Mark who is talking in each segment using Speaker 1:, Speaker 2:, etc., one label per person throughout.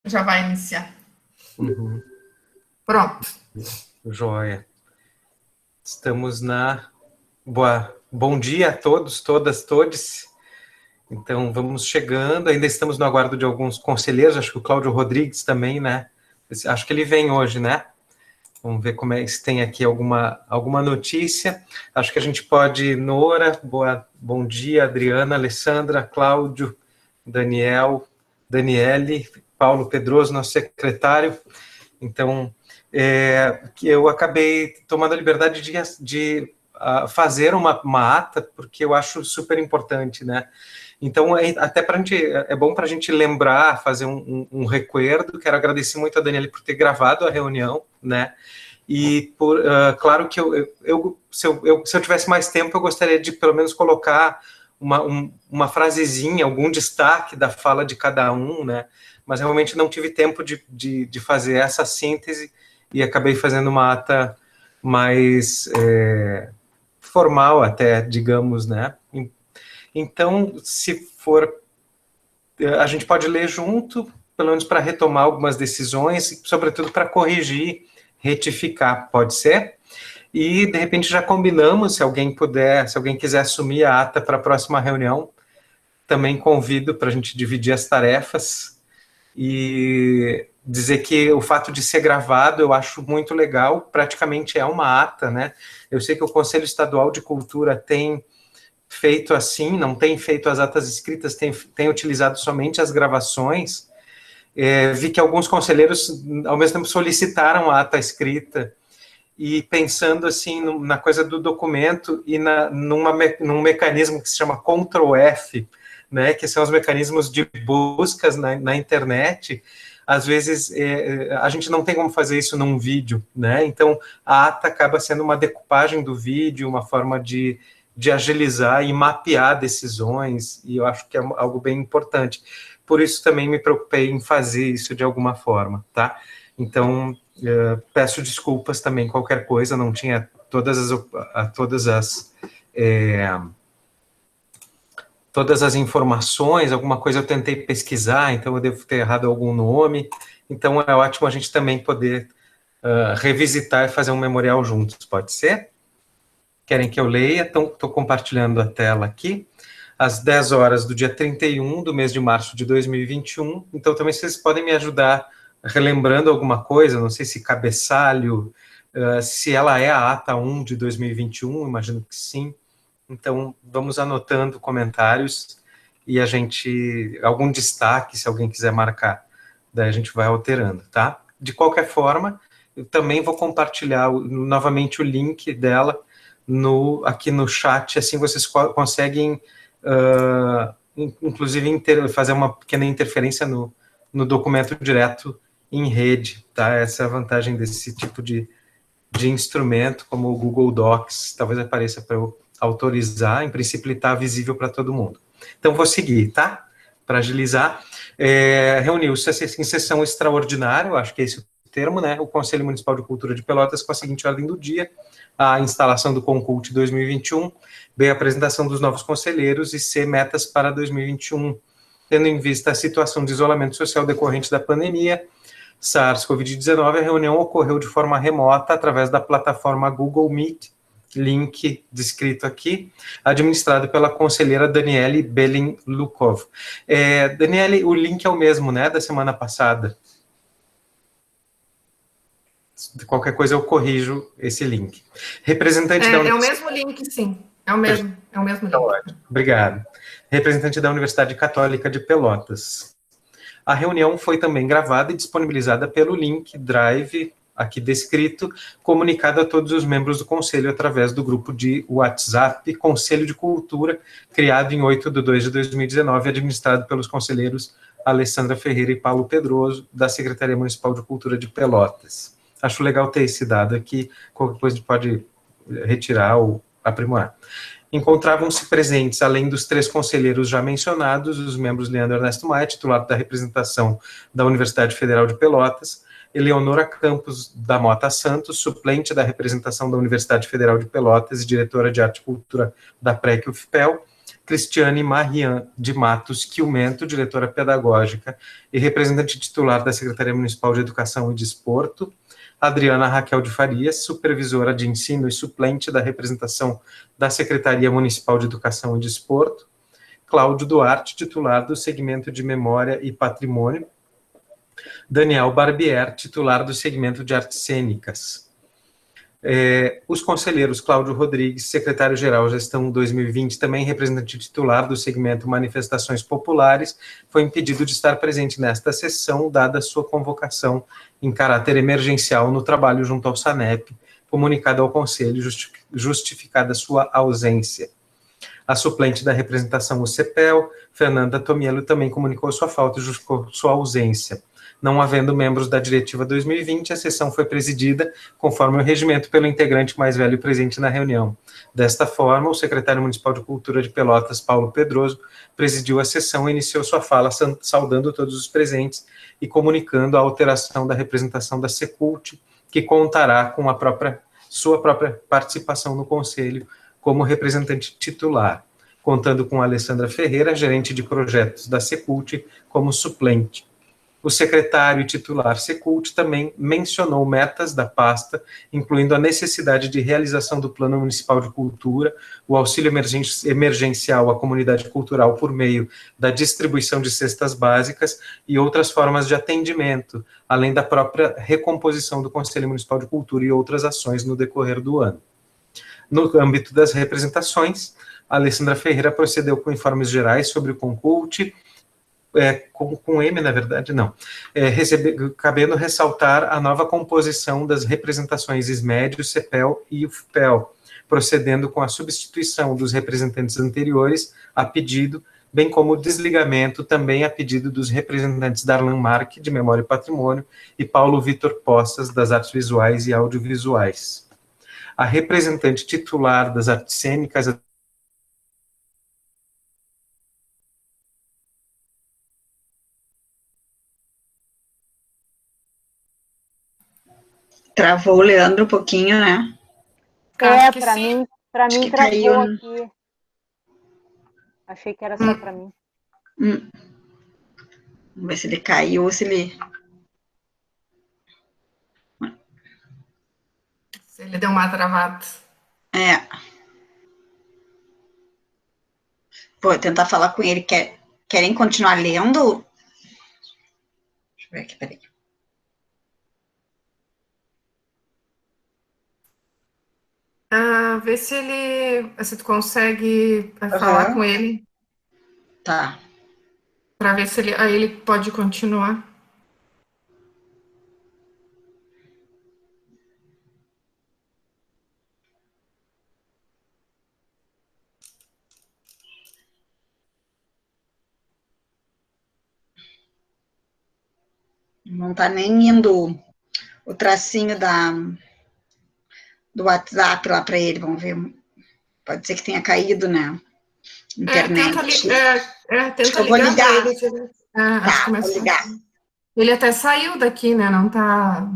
Speaker 1: Já vai iniciar.
Speaker 2: Uhum.
Speaker 1: Pronto.
Speaker 2: Joia. Estamos na... Bom dia a todos, todas, todes. Então, vamos chegando. Ainda estamos no aguardo de alguns conselheiros. Acho que o Cláudio Rodrigues também, né? Acho que ele vem hoje, né? Vamos ver como é, se tem aqui alguma notícia. Acho que a gente pode... Nora, bom dia. Adriana, Alessandra, Cláudio, Daniele, Paulo Pedroso, nosso secretário. Então, eu acabei tomando a liberdade de fazer uma ata, porque eu acho super importante, né? Então, até para a gente, é bom para a gente lembrar, fazer um recuerdo. Quero agradecer muito a Daniele por ter gravado a reunião, né? E, claro que se eu tivesse mais tempo, eu gostaria de, pelo menos, colocar uma frasezinha, algum destaque da fala de cada um, né? Mas realmente não tive tempo de fazer essa síntese e acabei fazendo uma ata mais formal até, digamos, né? Então, se for, a gente pode ler junto, pelo menos para retomar algumas decisões, e sobretudo para corrigir, retificar, pode ser? E, de repente, já combinamos, se alguém quiser assumir a ata para a próxima reunião, também convido para a gente dividir as tarefas e dizer que o fato de ser gravado eu acho muito legal, praticamente é uma ata, né? Eu sei que o Conselho Estadual de Cultura tem feito assim, não tem feito as atas escritas, tem utilizado somente as gravações. Vi que alguns conselheiros, ao mesmo tempo, solicitaram a ata escrita, e pensando assim na coisa do documento e num mecanismo que se chama Ctrl+F, né, que são os mecanismos de buscas na internet. Às vezes a gente não tem como fazer isso num vídeo, né? Então a ata acaba sendo uma decupagem do vídeo, uma forma de agilizar e mapear decisões, e eu acho que é algo bem importante. Por isso também me preocupei em fazer isso de alguma forma, tá? Então, peço desculpas também, qualquer coisa, não tinha todas as informações, alguma coisa eu tentei pesquisar, então eu devo ter errado algum nome. Então é ótimo a gente também poder revisitar e fazer um memorial juntos, pode ser? Querem que eu leia? Então, estou compartilhando a tela aqui. Às 10 horas do dia 31 do mês de março de 2021. Então, também vocês podem me ajudar relembrando alguma coisa, não sei se cabeçalho, se ela é a ata 1 de 2021, imagino que sim. Então, vamos anotando comentários e algum destaque, se alguém quiser marcar, daí a gente vai alterando, tá? De qualquer forma, eu também vou compartilhar novamente o link dela aqui no chat, assim vocês conseguem, inclusive, fazer uma pequena interferência no documento direto em rede, tá? Essa é a vantagem desse tipo de instrumento, como o Google Docs. Talvez apareça para eu autorizar, em princípio ele está visível para todo mundo. Então, vou seguir, tá? Para agilizar. Reuniu-se em sessão extraordinária, eu acho que é esse o termo, né? O Conselho Municipal de Cultura de Pelotas, com a seguinte ordem do dia: a instalação do Concult 2021, B, a apresentação dos novos conselheiros, e C, metas para 2021, tendo em vista a situação de isolamento social decorrente da pandemia SARS-CoV-19, a reunião ocorreu de forma remota através da plataforma Google Meet, link descrito aqui, administrado pela conselheira Daniele Belin-Lukov. Daniele, o link é o mesmo, né, da semana passada? De qualquer coisa eu corrijo esse link. Representante da
Speaker 1: É o mesmo link, sim. É o mesmo link.
Speaker 2: Obrigado. Representante da Universidade Católica de Pelotas. A reunião foi também gravada e disponibilizada pelo link Drive, aqui descrito, comunicado a todos os membros do Conselho através do grupo de WhatsApp Conselho de Cultura, criado em 8 de 2 de 2019, administrado pelos conselheiros Alessandra Ferreira e Paulo Pedroso, da Secretaria Municipal de Cultura de Pelotas. Acho legal ter esse dado aqui, qualquer coisa a gente pode retirar ou aprimorar. Encontravam-se presentes, além dos 3 conselheiros já mencionados, os membros Leandro Ernesto Maia, titular da representação da Universidade Federal de Pelotas, Eleonora Campos da Mota Santos, suplente da representação da Universidade Federal de Pelotas e diretora de Arte e Cultura da PREC-UFPEL, Cristiane Marian de Matos Quilmento, diretora pedagógica e representante titular da Secretaria Municipal de Educação e Desporto, Adriana Raquel de Farias, supervisora de ensino e suplente da representação da Secretaria Municipal de Educação e Desporto, Cláudio Duarte, titular do segmento de Memória e Patrimônio, Daniel Barbier, titular do segmento de Artes Cênicas. Os conselheiros Cláudio Rodrigues, secretário-geral Gestão 2020, também representante titular do segmento Manifestações Populares, foi impedido de estar presente nesta sessão, dada sua convocação em caráter emergencial no trabalho junto ao SANEP, comunicado ao Conselho, justificada sua ausência. A suplente da representação, o CEPEL, Fernanda Tomiello, também comunicou sua falta e justificou sua ausência. Não havendo membros da diretiva 2020, a sessão foi presidida, conforme o regimento, pelo integrante mais velho presente na reunião. Desta forma, o secretário municipal de Cultura de Pelotas, Paulo Pedroso, presidiu a sessão e iniciou sua fala saudando todos os presentes e comunicando a alteração da representação da Secult, que contará com sua própria participação no conselho como representante titular, contando com a Alessandra Ferreira, gerente de projetos da Secult, como suplente. O secretário titular Secult também mencionou metas da pasta, incluindo a necessidade de realização do Plano Municipal de Cultura, o auxílio emergencial à comunidade cultural por meio da distribuição de cestas básicas e outras formas de atendimento, além da própria recomposição do Conselho Municipal de Cultura e outras ações no decorrer do ano. No âmbito das representações, a Alessandra Ferreira procedeu com informes gerais sobre o Concult, com M, na verdade, não, cabendo ressaltar a nova composição das representações SMED, o CEPEL e o FPEL, procedendo com a substituição dos representantes anteriores a pedido, bem como o desligamento também a pedido dos representantes Darlan Marque, de Memória e Patrimônio, e Paulo Vitor Poças, das Artes Visuais e Audiovisuais. A representante titular das Artes Cênicas,
Speaker 3: Travou o Leandro um pouquinho, né?
Speaker 1: Acho que
Speaker 4: para mim
Speaker 3: que
Speaker 4: travou
Speaker 3: caiu.
Speaker 4: aqui. Achei que era só para mim.
Speaker 3: Vamos ver se ele caiu ou se ele...
Speaker 1: Se ele deu uma travada.
Speaker 3: Vou tentar falar com ele. Querem continuar lendo? Deixa eu ver aqui, peraí.
Speaker 1: Vê se tu consegue falar com ele.
Speaker 3: Tá.
Speaker 1: Para ver se ele pode continuar.
Speaker 3: Não tá nem indo o tracinho do WhatsApp lá para ele, vamos ver. Pode ser que tenha caído, né? Internet.
Speaker 1: Tenta
Speaker 3: eu vou ligar.
Speaker 1: Ele. Acho que
Speaker 3: vou ligar.
Speaker 1: Ele até saiu daqui, né? Não tá...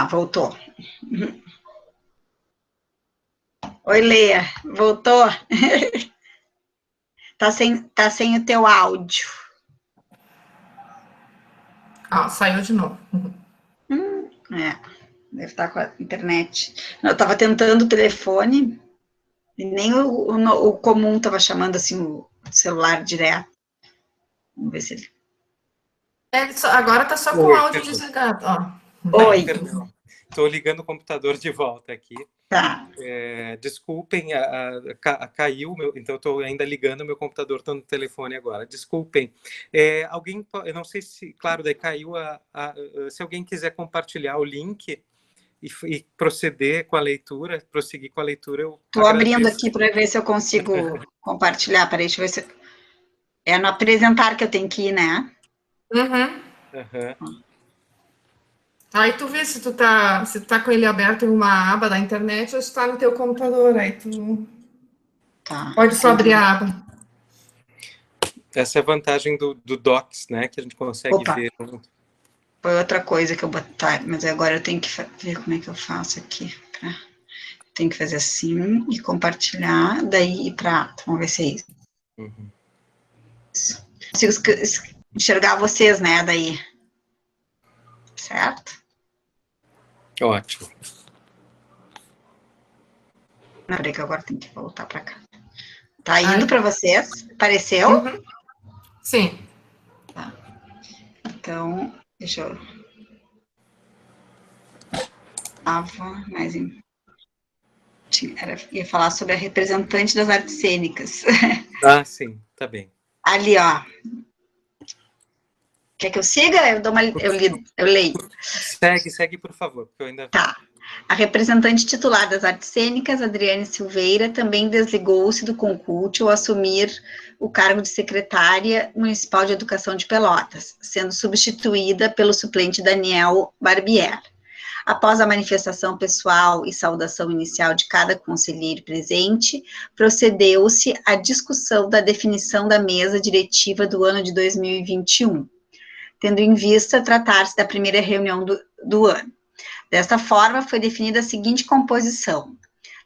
Speaker 3: Voltou. Oi, Leia, voltou? Tá sem o teu áudio.
Speaker 1: Saiu de novo.
Speaker 3: Deve estar com a internet. Eu estava tentando o telefone e nem o comum estava chamando assim o celular direto. Vamos ver se ele...
Speaker 1: Agora tá só com o áudio desligado, ó.
Speaker 3: Oi.
Speaker 2: Tô ligando o computador de volta aqui.
Speaker 3: Tá.
Speaker 2: Desculpem, caiu, então eu estou ainda ligando o meu computador, estou no telefone agora. Desculpem. Alguém, eu não sei se, claro, daí caiu se alguém quiser compartilhar o link e proceder com a leitura, prosseguir com a leitura, eu
Speaker 3: Estou abrindo
Speaker 2: agradeço.
Speaker 3: aqui para ver se eu consigo compartilhar. Peraí, deixa eu ver se... É no apresentar que eu tenho que ir, né?
Speaker 2: Uhum.
Speaker 1: Aí tu vê se tu tá com ele aberto em uma aba da internet ou se tá no teu computador. Aí tu
Speaker 3: Tá.
Speaker 1: pode só abrir a aba.
Speaker 2: Essa é a vantagem do Docs, né? Que a gente consegue
Speaker 3: Opa.
Speaker 2: ver.
Speaker 3: Foi outra coisa que eu botei, mas agora eu tenho que ver como é que eu faço aqui. Tenho que fazer assim e compartilhar, daí ir para... Vamos ver se é isso.
Speaker 2: Uhum.
Speaker 3: Consigo enxergar vocês, né, daí. Certo?
Speaker 2: Ótimo.
Speaker 3: Peraí que agora tem que voltar para cá. Tá indo para vocês? Apareceu?
Speaker 1: Uhum. Sim.
Speaker 3: Tá. Então, deixa eu... mais ia falar sobre a representante das artes cênicas.
Speaker 2: Ah, sim, tá bem.
Speaker 3: Ali, ó. Quer que eu siga? Eu leio.
Speaker 2: Segue, por favor, porque eu ainda...
Speaker 3: Tá. A representante titular das artes cênicas, Adriane Silveira, também desligou-se do concurso ao assumir o cargo de secretária municipal de educação de Pelotas, sendo substituída pelo suplente Daniel Barbier. Após a manifestação pessoal e saudação inicial de cada conselheiro presente, procedeu-se à discussão da definição da mesa diretiva do ano de 2021, tendo em vista tratar-se da primeira reunião do ano. Desta forma, foi definida a seguinte composição: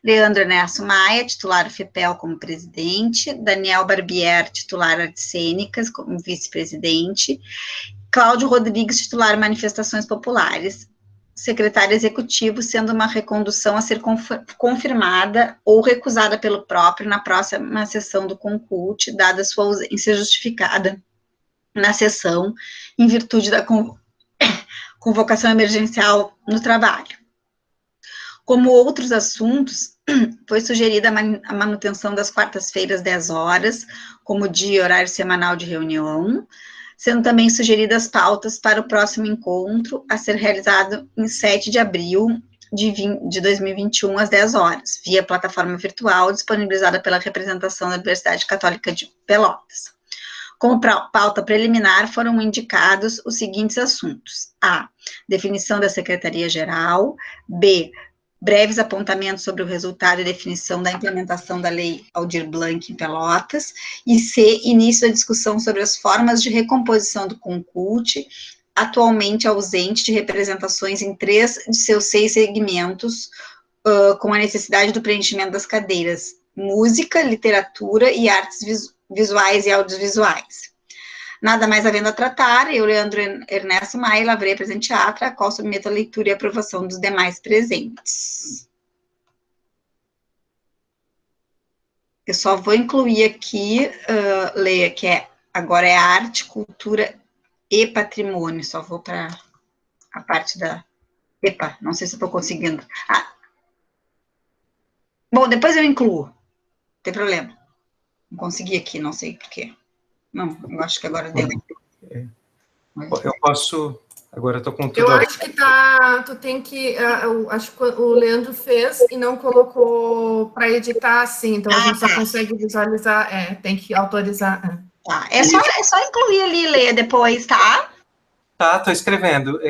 Speaker 3: Leandro Ernesto Maia, titular FEPEL como presidente, Daniel Barbier, titular Artes Cênicas como vice-presidente, Cláudio Rodrigues, titular Manifestações Populares, secretário executivo, sendo uma recondução a ser confirmada ou recusada pelo próprio na próxima sessão do concurso, dada sua ausência justificada na sessão, em virtude da convocação emergencial no trabalho. Como outros assuntos, foi sugerida a manutenção das quartas-feiras, 10 horas, como dia e horário semanal de reunião, sendo também sugeridas pautas para o próximo encontro, a ser realizado em 7 de abril de 2021, às 10 horas, via plataforma virtual disponibilizada pela representação da Universidade Católica de Pelotas. Como pauta preliminar, foram indicados os seguintes assuntos: A. Definição da Secretaria-Geral. B. Breves apontamentos sobre o resultado e definição da implementação da Lei Aldir Blanc em Pelotas. E C. Início da discussão sobre as formas de recomposição do concurso, atualmente ausente de representações em 3 de seus 6 segmentos, com a necessidade do preenchimento das cadeiras música, literatura e artes visuais e audiovisuais. Nada mais havendo a tratar, eu, Leandro Ernesto Maia, lavrei presente atra, a qual submeto a leitura e aprovação dos demais presentes. Eu só vou incluir aqui, Leia, que agora é arte, cultura e patrimônio, só vou para a parte da... Epa, não sei se estou conseguindo. Bom, depois eu incluo, não tem problema. Não consegui aqui, não sei porquê. Não, eu acho que agora deu.
Speaker 2: Eu posso... Agora eu estou com tudo...
Speaker 1: Eu acho que tu tem que... Eu acho que o Leandro fez e não colocou para editar assim, então a gente só consegue visualizar, tem que autorizar.
Speaker 3: Tá, é só incluir ali, Leia, depois, tá?
Speaker 2: Tá, estou escrevendo.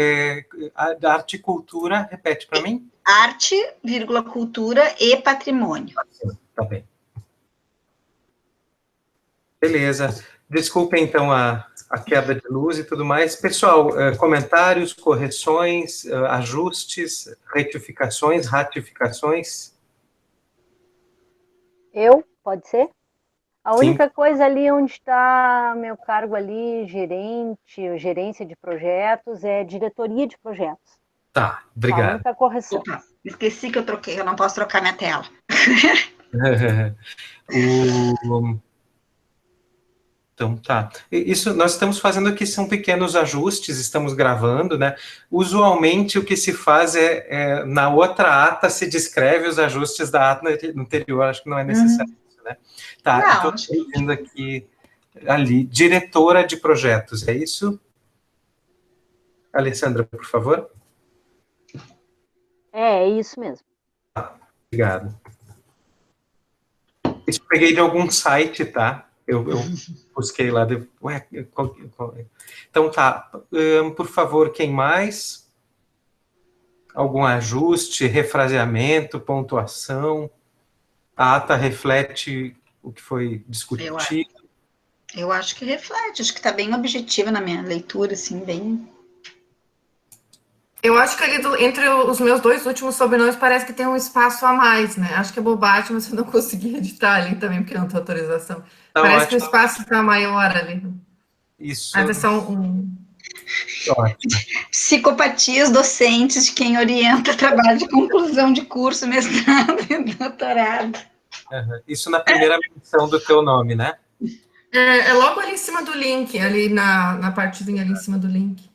Speaker 2: Arte e cultura, repete para mim.
Speaker 3: Arte, vírgula, cultura e patrimônio.
Speaker 2: Tá bem. Beleza. Desculpem, então, a queda de luz e tudo mais. Pessoal, comentários, correções, ajustes, retificações, ratificações?
Speaker 4: Pode ser? A única coisa ali onde está meu cargo ali, gerência de projetos, é diretoria de projetos.
Speaker 2: Tá, obrigado.
Speaker 4: A única correção.
Speaker 3: Opa, esqueci que eu troquei, eu não posso trocar minha tela.
Speaker 2: Então, tá. Isso nós estamos fazendo aqui são pequenos ajustes, estamos gravando, né? Usualmente o que se faz na outra ata se descreve os ajustes da ata anterior, acho que não é necessário isso, né? Tá,
Speaker 3: Não,
Speaker 2: então estou vendo aqui, ali, diretora de projetos, é isso? Alessandra, por favor.
Speaker 4: É isso mesmo.
Speaker 2: Obrigado. Isso eu peguei de algum site, tá? Eu busquei lá. Ué, então tá. Por favor, quem mais? Algum ajuste, refraseamento, pontuação? A ata reflete o que foi discutido?
Speaker 3: Eu acho que reflete, acho que está bem objetiva na minha leitura, assim, bem...
Speaker 1: Eu acho que ali entre os meus 2 últimos sobrenomes parece que tem um espaço a mais, né? Acho que é bobagem, mas eu não consegui editar ali também, porque não tem autorização.
Speaker 2: Tá
Speaker 1: Parece
Speaker 2: ótimo.
Speaker 1: que o espaço está maior ali.
Speaker 2: Isso.
Speaker 1: A versão
Speaker 2: Ótimo.
Speaker 3: Psicopatias docentes de quem orienta trabalho de conclusão de curso, mestrado e doutorado.
Speaker 2: Isso na primeira menção do teu nome, né?
Speaker 1: É logo ali em cima do link, ali na partezinha ali em cima do link.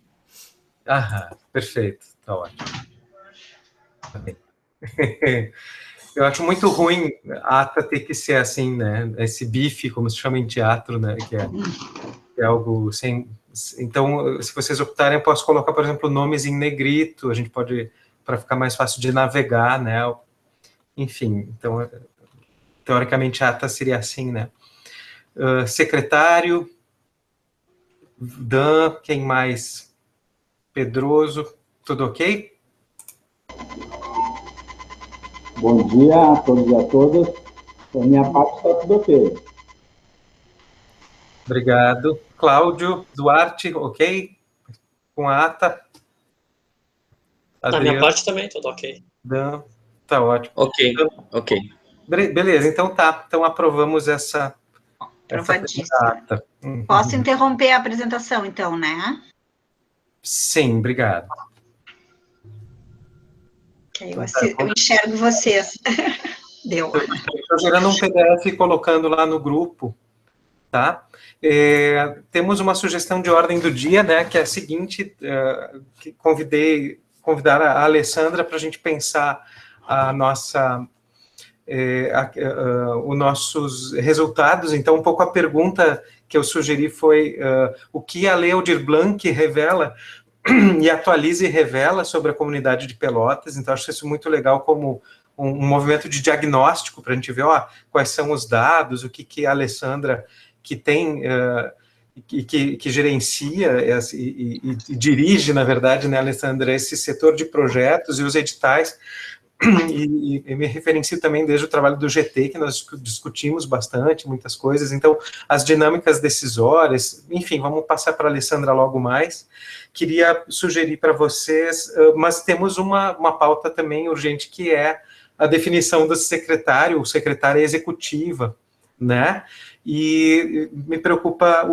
Speaker 2: Perfeito. Tá ótimo. Tá bem. Eu acho muito ruim a ata ter que ser assim, né? Esse bife, como se chama em teatro, né? Que é algo sem... Então, se vocês optarem, eu posso colocar, por exemplo, nomes em negrito, a gente pode, para ficar mais fácil de navegar, né? Enfim, então, teoricamente, a ata seria assim, né? Secretário, Dan, quem mais? Pedroso, tudo ok?
Speaker 5: Bom dia a todos e a todas. Da minha parte está tudo ok.
Speaker 2: Obrigado. Cláudio Duarte, ok? Com a ata?
Speaker 6: Da minha parte também, tudo ok.
Speaker 2: Dan, tá ótimo.
Speaker 6: Ok,
Speaker 2: então,
Speaker 6: ok.
Speaker 2: Beleza, então tá. Então aprovamos essa ata.
Speaker 3: Posso interromper a apresentação, então, né?
Speaker 2: Sim, obrigado.
Speaker 3: Eu enxergo vocês. Deu.
Speaker 2: Estou gerando um PDF e colocando lá no grupo, tá? Temos uma sugestão de ordem do dia, né? Que é a seguinte: que convidar a Alessandra para a gente pensar a nossa, os nossos resultados. Então, um pouco a pergunta que eu sugeri foi o que a Lei Aldir Blanc revela e atualiza e revela sobre a comunidade de Pelotas. Então, acho isso muito legal como um movimento de diagnóstico para a gente ver quais são os dados, o que a Alessandra, que tem, que gerencia e dirige, na verdade, né, Alessandra, esse setor de projetos e os editais, e me referencio também desde o trabalho do GT, que nós discutimos bastante, muitas coisas. Então, as dinâmicas decisórias, enfim, vamos passar para a Alessandra logo mais. Queria sugerir para vocês, mas temos uma pauta também urgente, que é a definição do secretário, ou secretária executiva, né? E me preocupa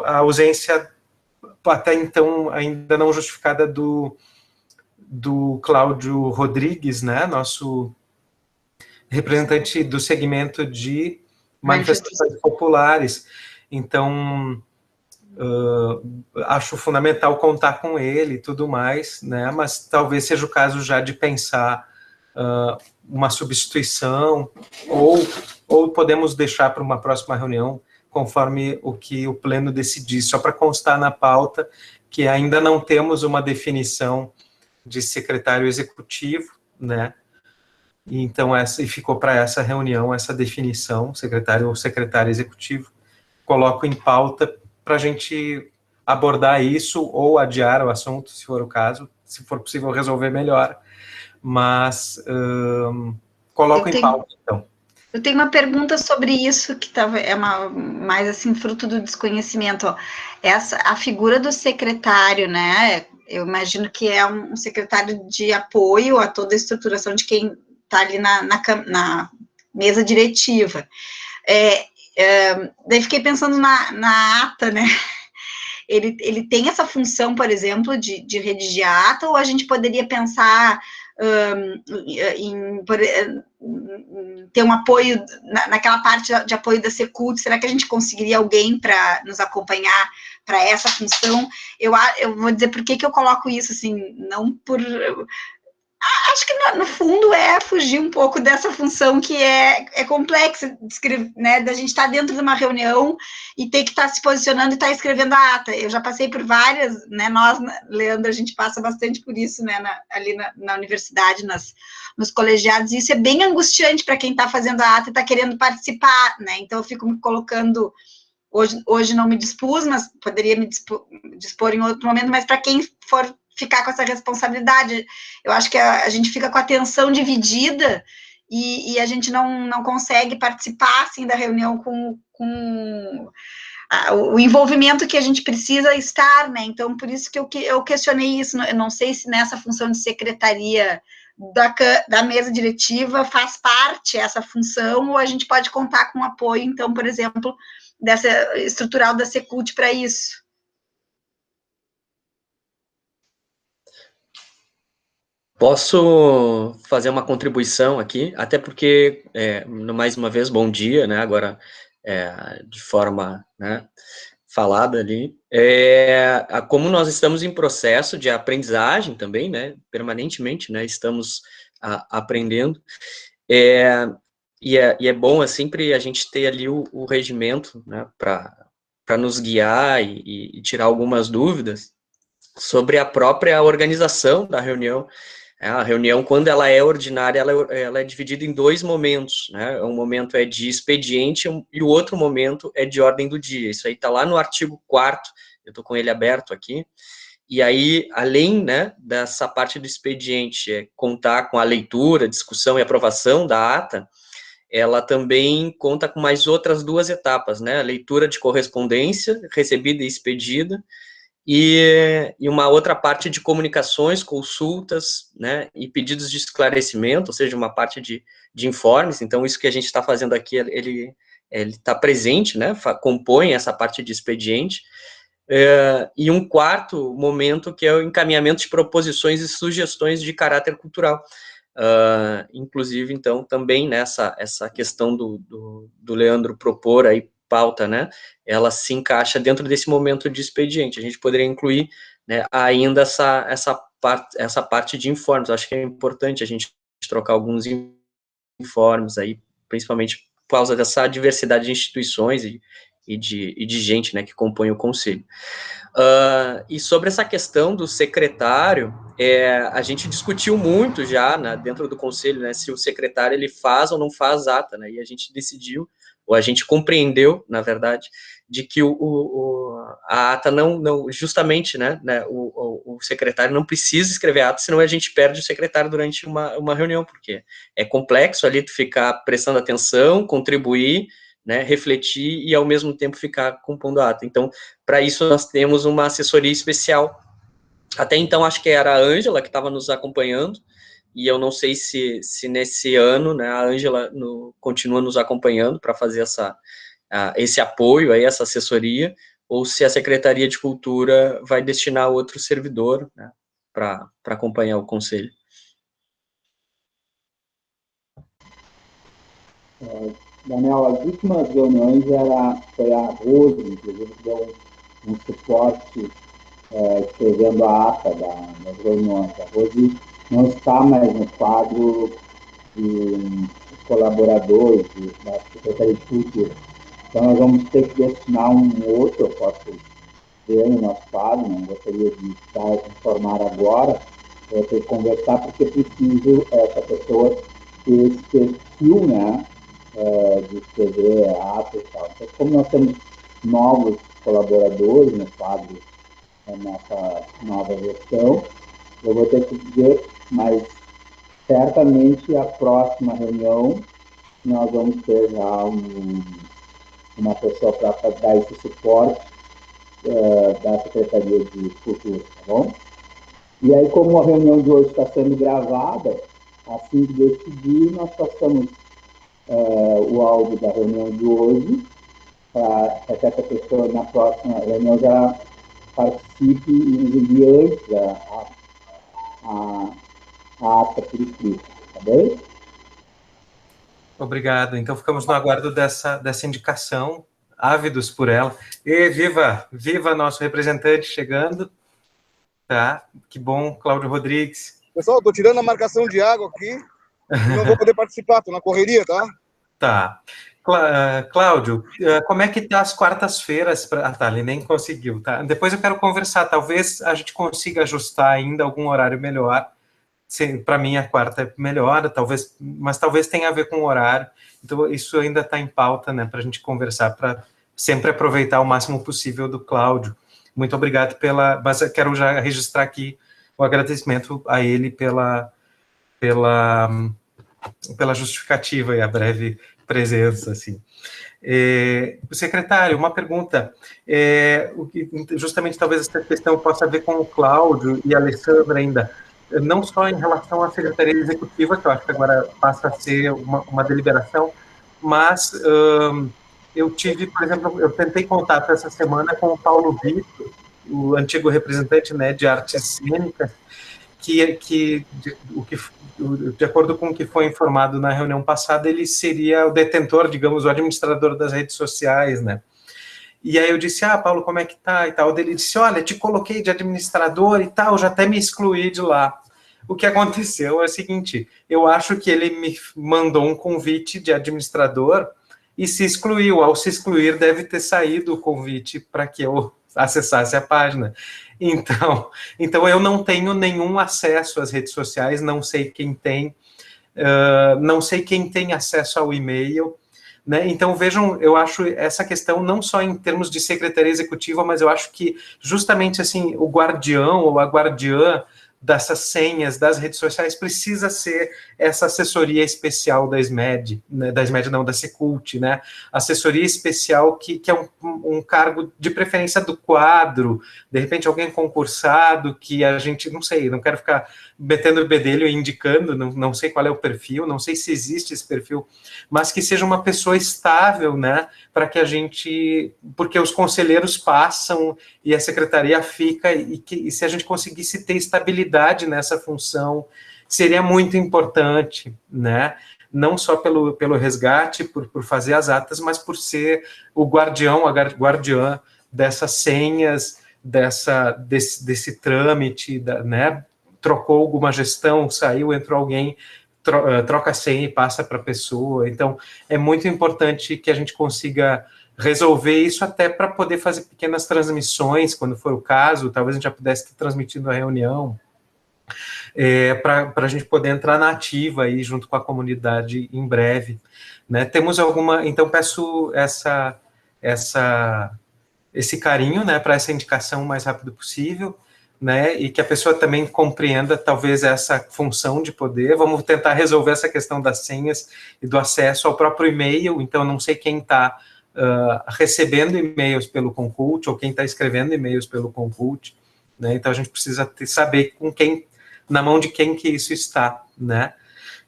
Speaker 2: a ausência, até então, ainda não justificada do Cláudio Rodrigues, né, nosso representante do segmento de manifestações populares. Então, acho fundamental contar com ele e tudo mais, né, mas talvez seja o caso já de pensar uma substituição, ou podemos deixar para uma próxima reunião, conforme o que o Pleno decidir, só para constar na pauta que ainda não temos uma definição de secretário executivo, né? Então, e ficou para essa reunião essa definição, secretário ou secretário executivo. Coloco em pauta para a gente abordar isso ou adiar o assunto, se for o caso, se for possível resolver melhor. Mas coloco em pauta, então.
Speaker 3: Eu tenho uma pergunta sobre isso, que mais assim, fruto do desconhecimento. A figura do secretário, né? Eu imagino que é um secretário de apoio a toda a estruturação de quem está ali na mesa diretiva. Daí fiquei pensando na ata, né? Ele tem essa função, por exemplo, de redigir a ata, ou a gente poderia pensar ter um apoio naquela parte de apoio da Secult? Será que a gente conseguiria alguém para nos acompanhar para essa função? Eu vou dizer por que eu coloco isso, assim, não por... Acho que, no fundo, é fugir um pouco dessa função que é complexa, né, da gente estar dentro de uma reunião e ter que estar se posicionando e estar escrevendo a ata. Eu já passei por várias, né, nós, Leandro, a gente passa bastante por isso, né, ali na universidade, nos colegiados, e isso é bem angustiante para quem está fazendo a ata e está querendo participar, né, então eu fico me colocando... Hoje não me dispus, mas poderia me dispor em outro momento, mas para quem for ficar com essa responsabilidade, eu acho que a gente fica com a atenção dividida e a gente não consegue participar, assim, da reunião com o envolvimento que a gente precisa estar, né, então, por isso que eu questionei isso, eu não sei se nessa função de secretaria da mesa diretiva faz parte essa função, ou a gente pode contar com apoio, então, por exemplo, dessa estrutural da Secult para isso.
Speaker 6: Posso fazer uma contribuição aqui, até porque, mais uma vez, bom dia, né, agora de forma, né, falada ali, como nós estamos em processo de aprendizagem também, né, permanentemente, né, estamos aprendendo, e é bom, sempre a gente ter ali o regimento, né, para nos guiar e tirar algumas dúvidas sobre a própria organização da reunião. A reunião, quando ela é ordinária, ela é dividida em dois momentos, né? Um momento é de expediente e o outro momento é de ordem do dia. Isso aí está lá no artigo 4º, eu estou com ele aberto aqui, e aí, além, né, dessa parte do expediente, contar com a leitura, discussão e aprovação da ata, ela também conta com mais outras duas etapas, né? A leitura de correspondência, recebida e expedida, e uma outra parte de comunicações, consultas, né, e pedidos de esclarecimento, ou seja, uma parte de informes. Então, isso que a gente está fazendo aqui, ele está presente, né, compõe essa parte de expediente, e um quarto momento, que é o encaminhamento de proposições e sugestões de caráter cultural. Inclusive, então, também nessa essa questão do Leandro propor aí pauta, né, ela se encaixa dentro desse momento de expediente. A gente poderia incluir, né, ainda essa parte de informes. Acho que é importante a gente trocar alguns informes aí, principalmente por causa dessa diversidade de instituições e de gente, né, que compõe o conselho. E sobre essa questão do secretário, a gente discutiu muito já, né, dentro do conselho, né, se o secretário ele faz ou não faz ata, né, e a gente decidiu, ou a gente compreendeu, na verdade, de que a ata não justamente, né, o secretário não precisa escrever ata, senão a gente perde o secretário durante uma reunião, porque é complexo ali tu ficar prestando atenção, contribuir, né, refletir e ao mesmo tempo ficar compondo a ata. Então, para isso nós temos uma assessoria especial. Até então, acho que era a Ângela que estava nos acompanhando, e eu não sei se nesse ano, né, a Ângela continua nos acompanhando para fazer esse apoio, aí, essa assessoria, ou se a Secretaria de Cultura vai destinar outro servidor, né, para acompanhar o conselho.
Speaker 5: Daniel, as últimas reuniões foi a Rose, inclusive, que deu um suporte escrevendo a ata das reuniões. A Rose não está mais no quadro de colaboradores da Secretaria de Cultura. Então, nós vamos ter que destinar um outro, eu posso ver no nosso quadro, não gostaria de informar agora, eu vou ter que conversar, porque preciso essa pessoa ter esse perfil, né, de escrever ata e tal. Então, como nós temos novos colaboradores no quadro, nessa nova versão, eu vou ter que dizer, mas certamente a próxima reunião nós vamos ter já uma pessoa para dar esse suporte da Secretaria de Cultura, tá bom? E aí, como a reunião de hoje está sendo gravada, assim que decidir, nós passamos o áudio da reunião de hoje, para que essa pessoa na próxima reunião já participe e nos envie antes a ata por escrito, tá bem?
Speaker 2: Obrigado. Então, ficamos no aguardo dessa indicação, ávidos por ela. E viva nosso representante chegando. Tá, que bom, Cláudio Rodrigues.
Speaker 7: Pessoal, estou tirando a marcação de água aqui e não vou poder participar, estou na correria, tá?
Speaker 2: Tá. Cláudio, como é que tá as quartas-feiras? Tá, ele nem conseguiu, tá? Depois eu quero conversar, talvez a gente consiga ajustar ainda algum horário melhor. Para mim, a quarta é melhor, mas talvez tenha a ver com o horário. Então, isso ainda está em pauta, né, para a gente conversar, para sempre aproveitar o máximo possível do Cláudio. Muito obrigado mas eu quero já registrar aqui o agradecimento a ele pela justificativa e a breve presença, assim. Secretário, uma pergunta, justamente talvez essa questão possa ver com o Cláudio e a Alessandra ainda, não só em relação à Secretaria Executiva, que eu acho que agora passa a ser uma deliberação, mas eu tive, por exemplo, eu tentei contato essa semana com o Paulo Vitor, o antigo representante, né, de artes cênicas, que de acordo com o que foi informado na reunião passada, ele seria o detentor, digamos, o administrador das redes sociais, né? E aí eu disse, Paulo, como é que tá? E tal. Ele disse, olha, te coloquei de administrador e tal, já até me excluí de lá. O que aconteceu é o seguinte, eu acho que ele me mandou um convite de administrador e se excluiu. Ao se excluir, deve ter saído o convite para que eu acessasse a página. Então eu não tenho nenhum acesso às redes sociais, não sei quem tem, não sei quem tem acesso ao e-mail, né? Então, vejam, eu acho essa questão não só em termos de secretaria executiva, mas eu acho que justamente assim, o guardião ou a guardiã dessas senhas das redes sociais precisa ser essa assessoria especial da SMED, né, da Secult, né, assessoria especial que é um cargo de preferência do quadro, de repente alguém concursado que a gente, não sei, não quero ficar metendo o bedelho e indicando, não sei qual é o perfil, não sei se existe esse perfil, mas que seja uma pessoa estável, né, para que a gente, porque os conselheiros passam e a secretaria fica, e se a gente conseguisse ter estabilidade nessa função, seria muito importante, né? Não só pelo resgate, por fazer as atas, mas por ser o guardião, a guardiã dessas senhas, desse trâmite, né? Trocou alguma gestão, saiu, entrou alguém, troca a senha e passa para a pessoa. Então, é muito importante que a gente consiga resolver isso até para poder fazer pequenas transmissões, quando for o caso, talvez a gente já pudesse ter transmitido a reunião, para a gente poder entrar na ativa aí junto com a comunidade em breve, né? Temos então peço esse carinho, né, para essa indicação o mais rápido possível, né, e que a pessoa também compreenda talvez essa função de poder. Vamos tentar resolver essa questão das senhas e do acesso ao próprio e-mail. Então não sei quem está recebendo e-mails pelo Concult ou quem está escrevendo e-mails pelo Concult, né? Então a gente precisa saber com quem, na mão de quem que isso está, né?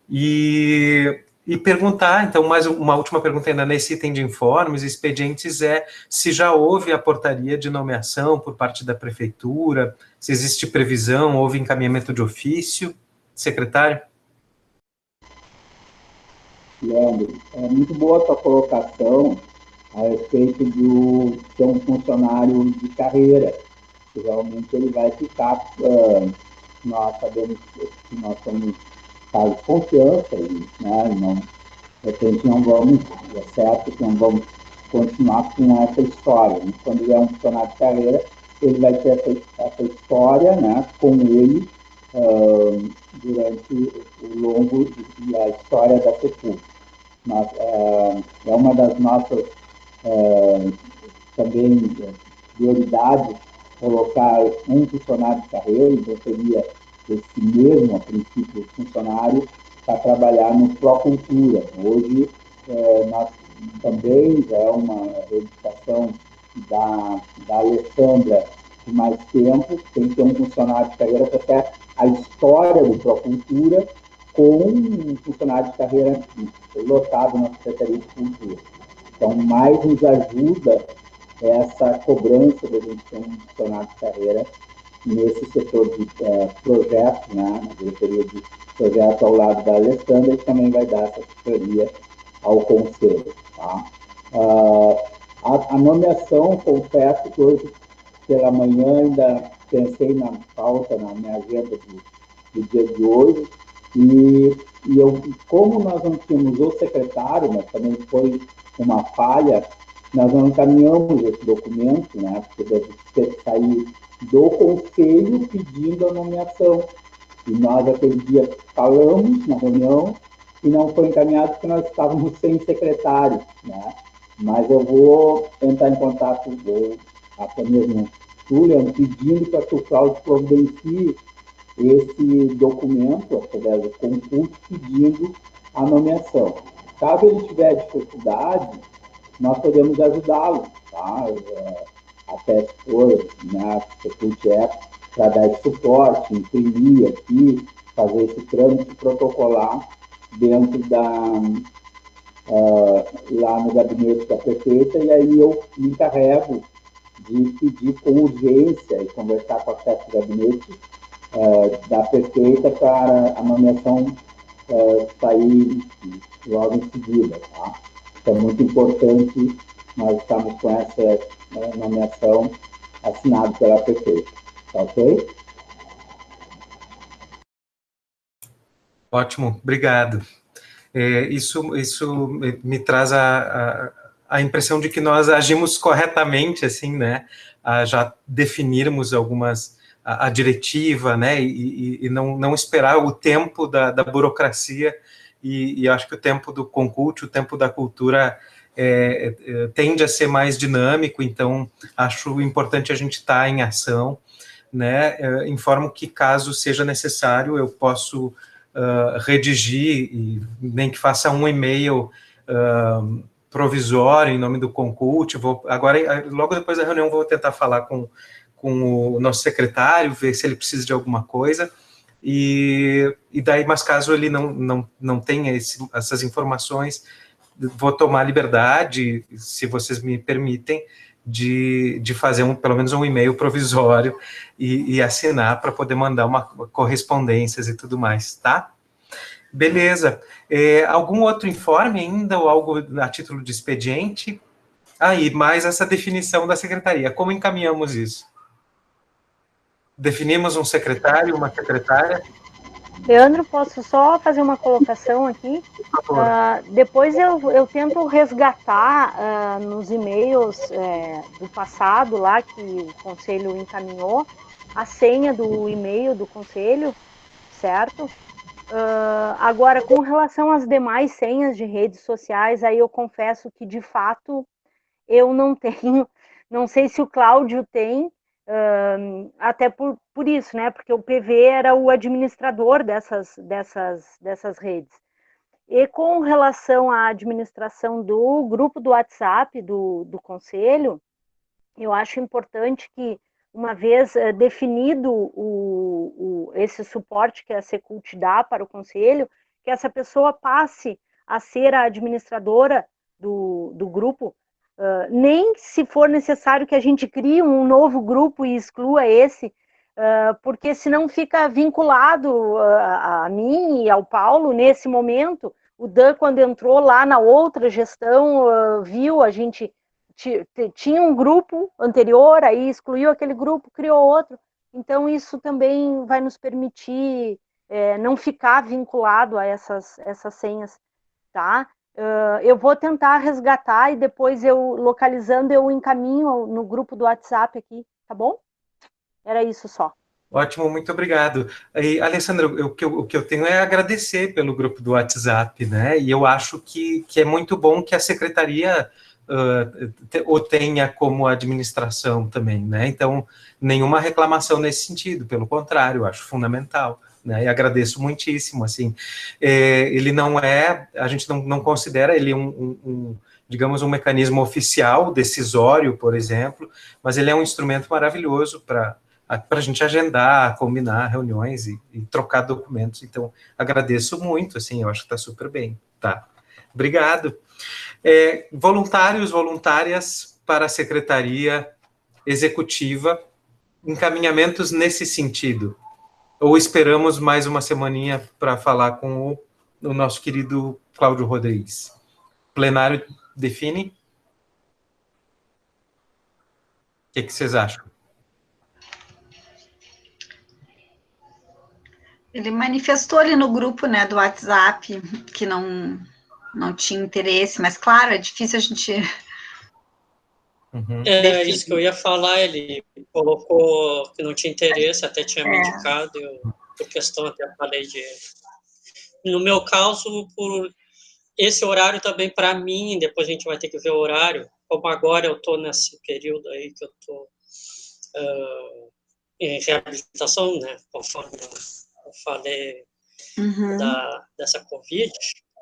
Speaker 2: E perguntar, então, mais uma última pergunta ainda nesse item de informes e expedientes se já houve a portaria de nomeação por parte da prefeitura, se existe previsão, houve encaminhamento de ofício, secretário?
Speaker 5: Leandro, é muito boa a tua colocação a respeito de ser um funcionário de carreira, que realmente ele vai ficar, nós sabemos que nós temos caso de confiança, né, não, de repente não vamos, é certo que não vamos continuar com essa história. Mas quando ele é um funcionário de carreira, ele vai ter essa história, né, com ele durante o longo da história da Secult. Mas é uma das nossas também prioridades colocar um funcionário de carreira, então seria esse mesmo, a princípio, funcionário para trabalhar no Procultura. Hoje, nós também já é uma reivindicação da Alessandra de mais tempo, tem que ter um funcionário de carreira para ter a história do Procultura com um funcionário de carreira lotado na Secretaria de Cultura. Então, mais nos ajuda essa cobrança da gente ter um funcionário de carreira nesse setor de projeto, né, na diretoria de projeto ao lado da Alessandra, e também vai dar essa assessoria ao Conselho. Tá? A nomeação, confesso que hoje, pela manhã, ainda pensei na pauta, na minha agenda do dia de hoje, e eu, como nós não tínhamos o secretário, mas também foi uma falha, nós não encaminhamos esse documento, né, porque deve sair do Conselho pedindo a nomeação. E nós, aquele dia, falamos na reunião e não foi encaminhado porque nós estávamos sem secretário, né? Mas eu vou entrar em contato, até mesmo tu, Leandro, pedindo para que o Cláudio providencie esse documento, através do concurso, pedindo a nomeação. Caso ele tiver dificuldade, nós podemos ajudá-lo, tá? Até se for, né, se puder, para dar esse suporte, imprimir aqui, fazer esse trâmite protocolar dentro lá no gabinete da prefeita, e aí eu me encarrego de pedir com urgência e conversar com a chefe do gabinete da prefeita para a nomeação sair logo em seguida, tá? Então, é muito importante nós estamos com essa nomeação assinada pela prefeita, tá ok?
Speaker 2: Ótimo, obrigado. Isso me traz a impressão de que nós agimos corretamente, assim, né, a já definirmos a diretiva, né, e não esperar o tempo da burocracia, e acho que o tempo do concurso, o tempo da cultura tende a ser mais dinâmico, então acho importante a gente estar em ação, né, informo que caso seja necessário eu posso redigir, e nem que faça um e-mail provisório em nome do concurso. Agora, logo depois da reunião, vou tentar falar com o nosso secretário, ver se ele precisa de alguma coisa, e daí, mas caso ele não tenha essas informações, vou tomar a liberdade, se vocês me permitem, de fazer pelo menos um e-mail provisório e assinar para poder mandar correspondências e tudo mais, tá? Beleza. Algum outro informe ainda, ou algo a título de expediente? Aí, mais essa definição da secretaria. Como encaminhamos isso? Definimos um secretário, uma secretária?
Speaker 4: Leandro, posso só fazer uma colocação aqui? Depois eu tento resgatar nos e-mails do passado lá que o Conselho encaminhou a senha do e-mail do Conselho, certo? Agora, com relação às demais senhas de redes sociais, aí eu confesso que, de fato, eu não tenho, não sei se o Cláudio tem, até por isso, né? Porque o PV era o administrador dessas redes. E com relação à administração do grupo do WhatsApp do Conselho, eu acho importante que, uma vez definido esse suporte que a Secult dá para o Conselho, que essa pessoa passe a ser a administradora do grupo, nem se for necessário que a gente crie um novo grupo e exclua esse, porque senão fica vinculado a mim e ao Paulo nesse momento. O Dan, quando entrou lá na outra gestão, viu, a gente tinha um grupo anterior, aí excluiu aquele grupo, criou outro. Então, isso também vai nos permitir não ficar vinculado a essas senhas, tá? Eu vou tentar resgatar e depois localizando, eu encaminho no grupo do WhatsApp aqui, tá bom? Era isso só.
Speaker 2: Ótimo, muito obrigado. E, Alessandra, o que eu tenho é agradecer pelo grupo do WhatsApp, né? E eu acho que é muito bom que a secretaria o tenha como administração também, né? Então, nenhuma reclamação nesse sentido, pelo contrário, eu acho fundamental, né? E agradeço muitíssimo, assim. Ele não a gente não considera ele digamos, um mecanismo oficial, decisório, por exemplo, mas ele é um instrumento maravilhoso para a gente agendar, combinar reuniões e trocar documentos. Então, agradeço muito, assim, eu acho que está super bem, tá? Obrigado. Voluntários, voluntárias para a Secretaria Executiva encaminhamentos nesse sentido? Ou esperamos mais uma semaninha para falar com o nosso querido Cláudio Rodrigues? Plenário define? O que vocês acham?
Speaker 3: Ele manifestou ali no grupo, né, do WhatsApp, que não tinha interesse, mas, claro, é difícil a gente...
Speaker 8: É isso que eu ia falar, ele colocou que não tinha interesse, até tinha me indicado, por questão, até falei de... No meu caso, por esse horário também, para mim, depois a gente vai ter que ver o horário, como agora eu estou nesse período aí que eu estou em reabilitação, né, conforme eu falei dessa Covid,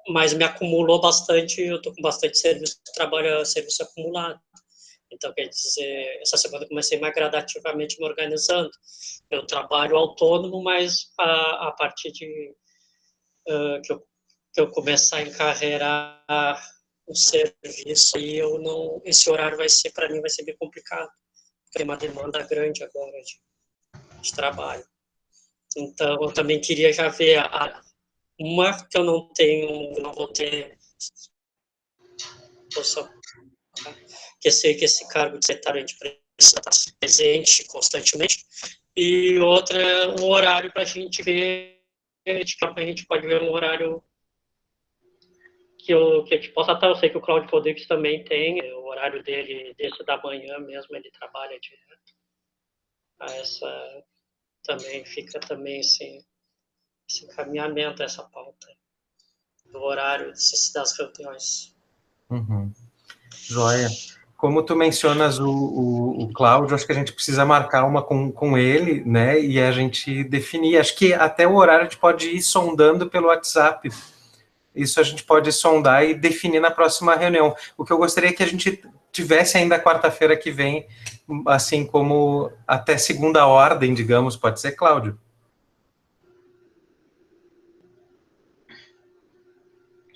Speaker 8: mas me acumulou bastante, eu estou com bastante serviço acumulado. Então, quer dizer, essa semana eu comecei mais gradativamente me organizando. Eu trabalho autônomo, mas a partir de que eu começar a encarreirar um serviço, aí esse horário para mim vai ser bem complicado, porque tem uma demanda grande agora de trabalho. Então, eu também queria já ver uma que eu não vou ter, que eu sei que esse cargo de secretário a gente precisa estar presente constantemente, e outra, um horário para a gente ver, a gente pode ver um horário que a gente possa estar. Eu sei que o Cláudio Rodrigues também tem, o horário dele, desse da manhã mesmo, ele trabalha direto. Essa também fica também esse encaminhamento, essa pauta do horário das reuniões.
Speaker 2: Joia. Como tu mencionas o Cláudio, acho que a gente precisa marcar uma com ele, né, e a gente definir. Acho que até o horário a gente pode ir sondando pelo WhatsApp. Isso a gente pode sondar e definir na próxima reunião. O que eu gostaria é que a gente tivesse ainda quarta-feira que vem, assim como até segunda ordem, digamos, pode ser, Cláudio?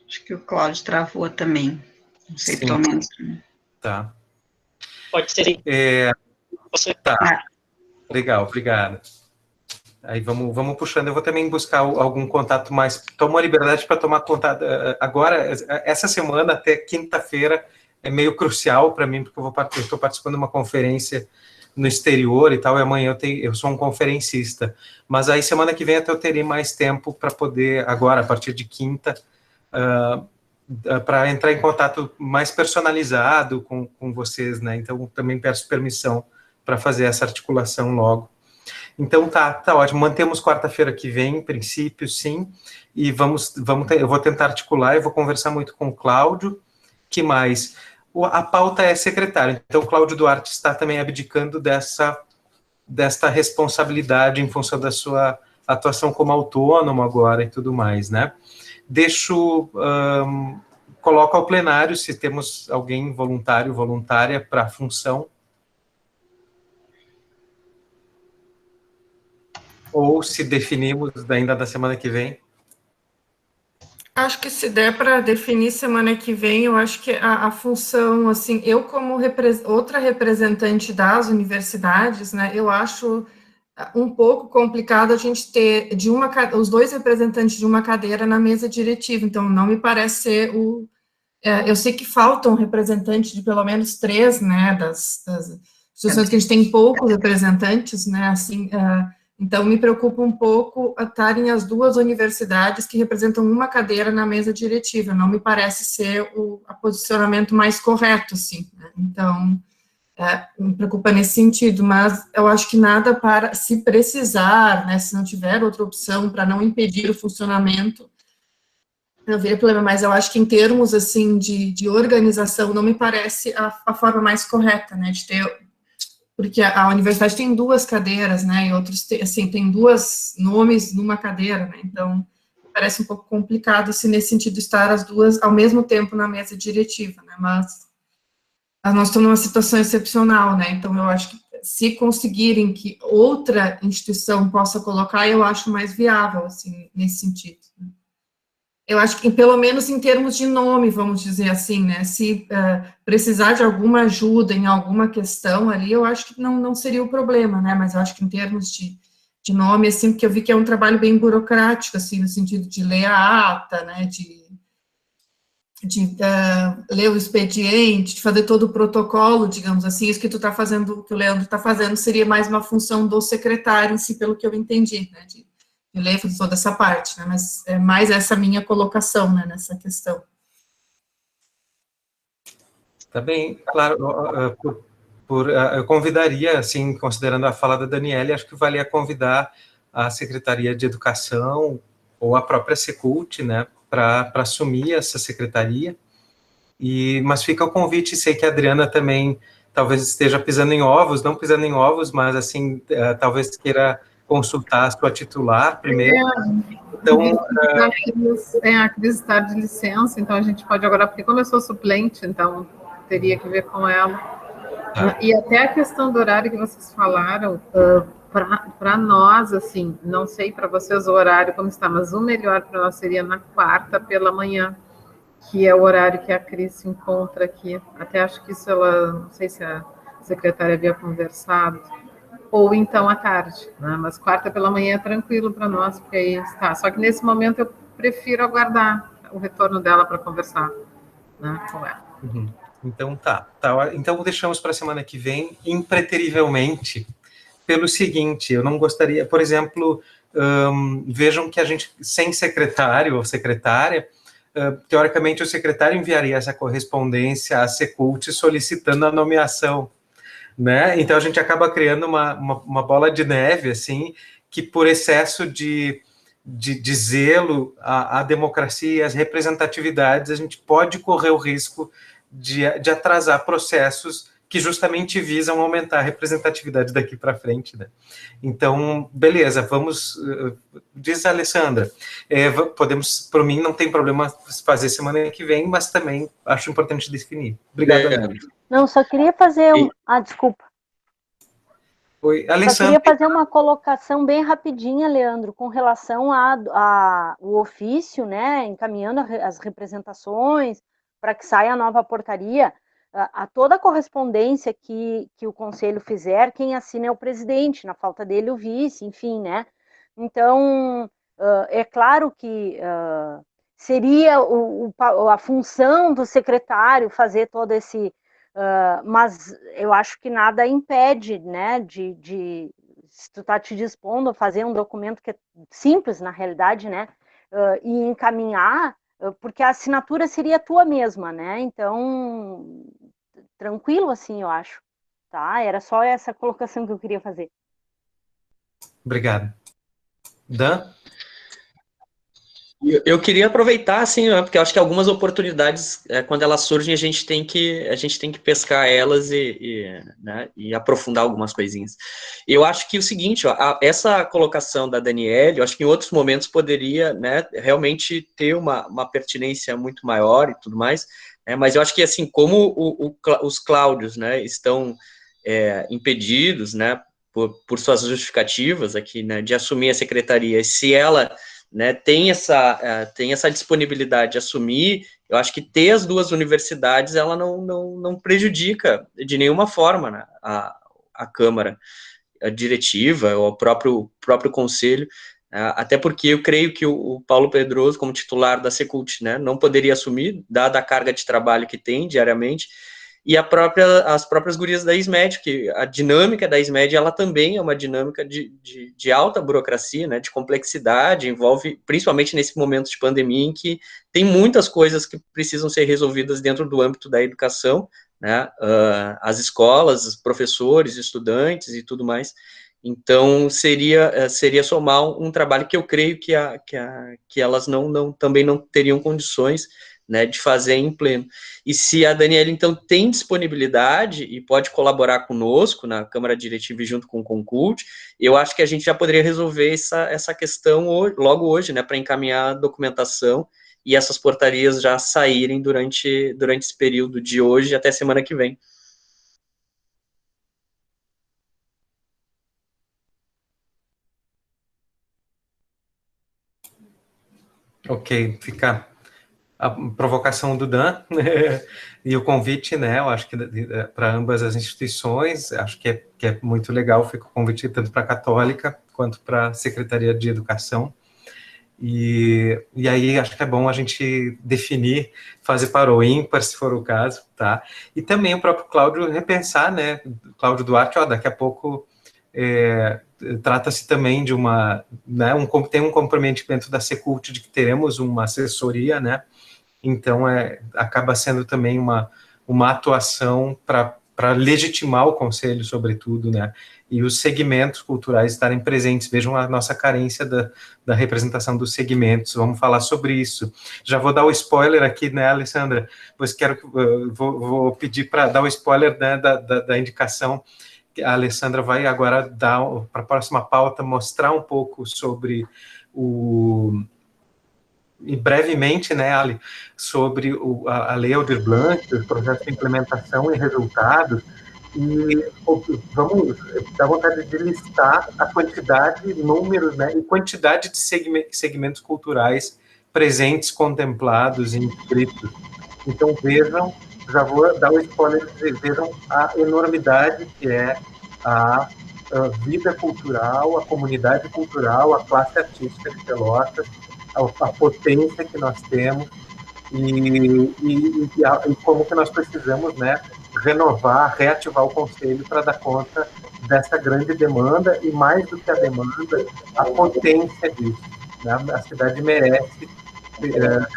Speaker 3: Acho que o Cláudio travou também. Não sei, sim, pelo menos.
Speaker 2: Tá.
Speaker 8: Pode ser.
Speaker 2: Tá. Legal, obrigado. Aí vamos puxando. Eu vou também buscar algum contato mais. Tomo a liberdade para tomar contato. Agora, essa semana, até quinta-feira, é meio crucial para mim, porque eu estou participando de uma conferência no exterior e tal, e amanhã eu sou um conferencista. Mas aí, semana que vem, até eu terei mais tempo para poder, agora, a partir de quinta, para entrar em contato mais personalizado com vocês, né? Então, também peço permissão para fazer essa articulação logo. Então, tá ótimo. Mantemos quarta-feira que vem, em princípio, sim, e eu vou tentar articular, eu vou conversar muito com o Cláudio. Que mais? A pauta é secretário, então o Cláudio Duarte está também abdicando desta responsabilidade em função da sua atuação como autônomo agora e tudo mais, né? Coloco ao plenário se temos alguém voluntária para a função. Ou se definimos ainda da semana que vem.
Speaker 1: Acho que se der para definir semana que vem, eu acho que a função, assim, eu como outra representante das universidades, né, eu acho um pouco complicado a gente ter os dois representantes de uma cadeira na mesa diretiva, então não me parece ser eu sei que faltam representantes de pelo menos 3, né, das instituições que a gente tem poucos representantes, né, assim, então me preocupa um pouco estarem as duas universidades que representam uma cadeira na mesa diretiva, não me parece ser o posicionamento mais correto, assim, né? Então, me preocupa nesse sentido, mas eu acho que nada para, se precisar, né, se não tiver outra opção para não impedir o funcionamento, não haveria problema, mas eu acho que em termos, assim, de organização, não me parece a forma mais correta, né, de ter, porque a universidade tem 2 cadeiras, né, e outros, assim, tem 2 nomes numa cadeira, né, então, parece um pouco complicado, se nesse sentido, estar as duas ao mesmo tempo na mesa diretiva, né, mas nós estamos numa situação excepcional, né, então eu acho que se conseguirem que outra instituição possa colocar, eu acho mais viável, assim, nesse sentido. eu acho que, pelo menos em termos de nome, vamos dizer assim, né, se precisar de alguma ajuda em alguma questão ali, eu acho que não seria o problema, né, mas eu acho que em termos de nome, assim, porque eu vi que é um trabalho bem burocrático, assim, no sentido de ler a ata, né, de ler o expediente, de fazer todo o protocolo, digamos assim, isso que tu está fazendo, que o Leandro está fazendo, seria mais uma função do secretário em si, pelo que eu entendi, né, de ler toda essa parte, né, mas é mais essa minha colocação, né, nessa questão.
Speaker 2: Tá bem, claro, eu convidaria, assim, considerando a fala da Daniele, acho que valia convidar a Secretaria de Educação ou a própria Secult, né, para assumir essa secretaria, mas fica o convite, sei que a Adriana também talvez esteja pisando em ovos, não pisando em ovos, mas, assim, talvez queira consultar a sua titular primeiro. Então,
Speaker 9: a Cris está de licença, então a gente pode agora, porque como eu sou suplente, então teria que ver com ela. E até a questão do horário que vocês falaram, para nós, assim, não sei para vocês o horário como está, mas o melhor para nós seria na quarta pela manhã, que é o horário que a Cris se encontra aqui. Até acho que isso ela, não sei se a secretária havia conversado, ou então à tarde, né? Mas quarta pela manhã é tranquilo para nós, porque aí está. Só que nesse momento eu prefiro aguardar o retorno dela para conversar, né, com ela.
Speaker 2: Uhum. Então tá. Então deixamos para a semana que vem, impreterivelmente, pelo seguinte, eu não gostaria, por exemplo, vejam que a gente, sem secretário ou secretária, teoricamente o secretário enviaria essa correspondência à Secult solicitando a nomeação, né? Então a gente acaba criando uma bola de neve, assim, que por excesso de zelo à democracia e às representatividades, a gente pode correr o risco de atrasar processos que justamente visam aumentar a representatividade daqui para frente, né? Então, beleza, vamos... Diz a Alessandra, podemos, por mim, não tem problema fazer semana que vem, mas também acho importante definir. Obrigado, André.
Speaker 4: Não, só queria fazer... desculpa.
Speaker 2: Oi, Alessandra.
Speaker 4: Só queria fazer uma colocação bem rapidinha, Leandro, com relação ao ofício, né, encaminhando as representações para que saia a nova portaria. A toda a correspondência que o Conselho fizer, quem assina é o presidente, na falta dele o vice, enfim, né? Então, é claro que seria a função do secretário fazer todo esse... mas eu acho que nada impede, né, se tu está te dispondo a fazer um documento que é simples, na realidade, né, e encaminhar, porque a assinatura seria tua mesma, né, então, tranquilo assim, eu acho, tá? Era só essa colocação que eu queria fazer.
Speaker 2: Obrigado. Dan?
Speaker 6: Eu queria aproveitar, assim, porque eu acho que algumas oportunidades, quando elas surgem, a gente tem que pescar elas né, e aprofundar algumas coisinhas. Eu acho que o seguinte, essa colocação da Daniele, eu acho que em outros momentos poderia, né, realmente ter uma pertinência muito maior e tudo mais, né, mas eu acho que, assim, como os Cláudios, né, estão impedidos, né, por suas justificativas aqui, né, de assumir a secretaria, se ela... né, tem essa disponibilidade de assumir, eu acho que ter as duas universidades, ela não prejudica de nenhuma forma, né, a Câmara, a diretiva, ou o próprio Conselho, até porque eu creio que o Paulo Pedroso, como titular da Secult, né, não poderia assumir, dada a carga de trabalho que tem diariamente, e as próprias gurias da ISMED, que a dinâmica da ISMED, ela também é uma dinâmica de alta burocracia, né, de complexidade, envolve, principalmente nesse momento de pandemia, em que tem muitas coisas que precisam ser resolvidas dentro do âmbito da educação, né, as escolas, os professores, estudantes e tudo mais. Então, seria somar um trabalho que eu creio que elas também não teriam condições, né, de fazer em pleno. E se a Daniela, então, tem disponibilidade e pode colaborar conosco na Câmara Diretiva e junto com o Concult, eu acho que a gente já poderia resolver essa questão logo hoje, né, para encaminhar a documentação e essas portarias já saírem durante esse período de hoje até semana que vem.
Speaker 2: Ok, fica a provocação do Dan e o convite, né? Eu acho que para ambas as instituições, acho que é muito legal, fica o convite tanto para a Católica quanto para a Secretaria de Educação. E aí acho que é bom a gente definir, fazer para o ímpar, se for o caso, tá? E também o próprio Cláudio repensar, né? Cláudio Duarte, ó, daqui a pouco trata-se também de uma, né? Tem um comprometimento da Secult de que teremos uma assessoria, né? Então acaba sendo também uma atuação para legitimar o Conselho, sobretudo, né? E os segmentos culturais estarem presentes. Vejam a nossa carência da representação dos segmentos. Vamos falar sobre isso. Já vou dar o spoiler aqui, né, Alessandra? Pois vou pedir para dar o spoiler, né, da indicação. A Alessandra vai agora dar, para a próxima pauta, mostrar um pouco sobre e brevemente, né, Ali, sobre a Lei Aldir Blanc, o processo de implementação e resultados, e vamos dar vontade de listar a quantidade, números, né, e quantidade de segmentos culturais presentes, contemplados e inscritos. Então, vejam, já vou dar o spoiler, vejam a enormidade que é a vida cultural, a comunidade cultural, a classe artística de Pelotas, a potência que nós temos e como que nós precisamos, né, renovar, reativar o Conselho para dar conta dessa grande demanda e, mais do que a demanda, a potência disso, né? A cidade merece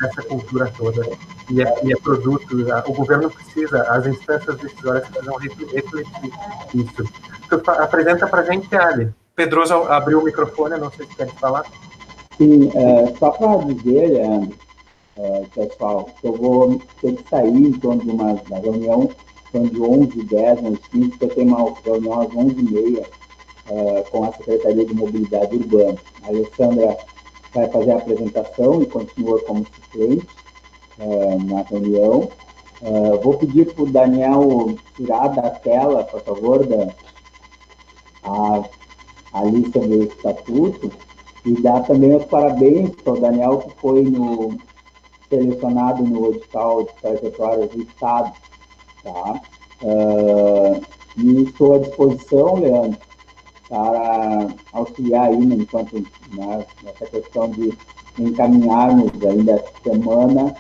Speaker 2: essa cultura toda e é produto, o governo precisa, as instâncias decisórias precisam refletir isso. Tu apresenta para a gente, Ali. Pedroso abriu o microfone, não sei se quer falar.
Speaker 5: Sim, só para dizer, Leandro, pessoal, que eu vou ter que sair em torno de uma reunião, em torno de 11h10, às 15, porque eu tenho uma reunião às 11h30 com a Secretaria de Mobilidade Urbana. A Alessandra vai fazer a apresentação e continua como suplente na reunião. Vou pedir para o Daniel tirar da tela, por favor, a lista do estatuto, e dar também os parabéns para o Daniel, que foi selecionado no edital de trajetórias do Estado. Tá? E estou à disposição, Leandro, para auxiliar aí, enquanto nessa questão de encaminharmos ainda essa semana,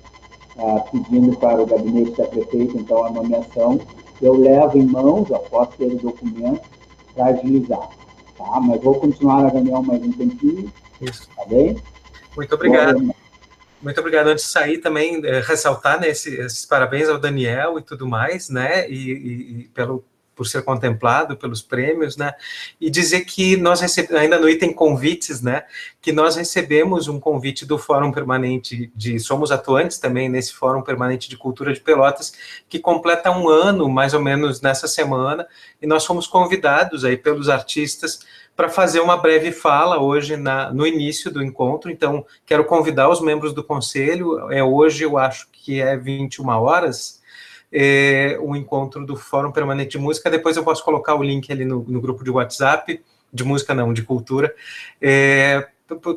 Speaker 5: pedindo para o gabinete da prefeita, então, a nomeação. Eu levo em mãos, após ter o documento, para agilizar. Tá? Mas vou continuar na reunião mais um tempinho.
Speaker 2: Isso.
Speaker 5: Tá bem?
Speaker 2: Muito obrigado. Muito obrigado. Antes de sair, também ressaltar, né, esses parabéns ao Daniel e tudo mais, né, e por ser contemplado pelos prêmios, né, e dizer que nós recebemos, ainda no item convites, né, que nós recebemos um convite do Fórum Permanente Somos Atuantes também, nesse Fórum Permanente de Cultura de Pelotas, que completa 1 ano, mais ou menos, nessa semana, e nós fomos convidados aí pelos artistas para fazer uma breve fala hoje no início do encontro. Então, quero convidar os membros do Conselho, hoje eu acho que é 21 horas, o encontro do Fórum Permanente de Música. Depois eu posso colocar o link ali no grupo de WhatsApp, de música não, de cultura,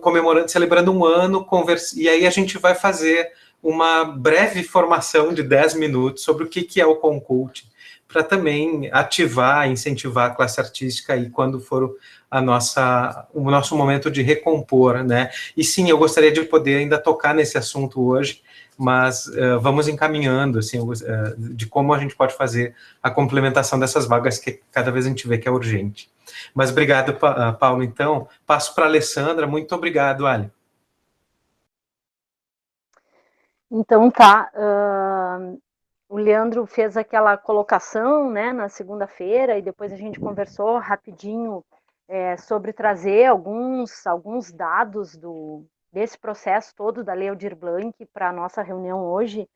Speaker 2: comemorando, celebrando 1 ano, e aí a gente vai fazer uma breve formação de 10 minutos sobre o que é o Concult, para também ativar, incentivar a classe artística aí quando for o nosso momento de recompor, né? E sim, eu gostaria de poder ainda tocar nesse assunto hoje, mas vamos encaminhando, assim, de como a gente pode fazer a complementação dessas vagas que cada vez a gente vê que é urgente. Mas obrigado, Paulo, então. Passo para a Alessandra. Muito obrigado, Ali.
Speaker 4: Então, tá. O Leandro fez aquela colocação, né, na segunda-feira, e depois a gente conversou rapidinho sobre trazer alguns dados desse processo todo da Lei Aldir Blanc para a nossa reunião hoje.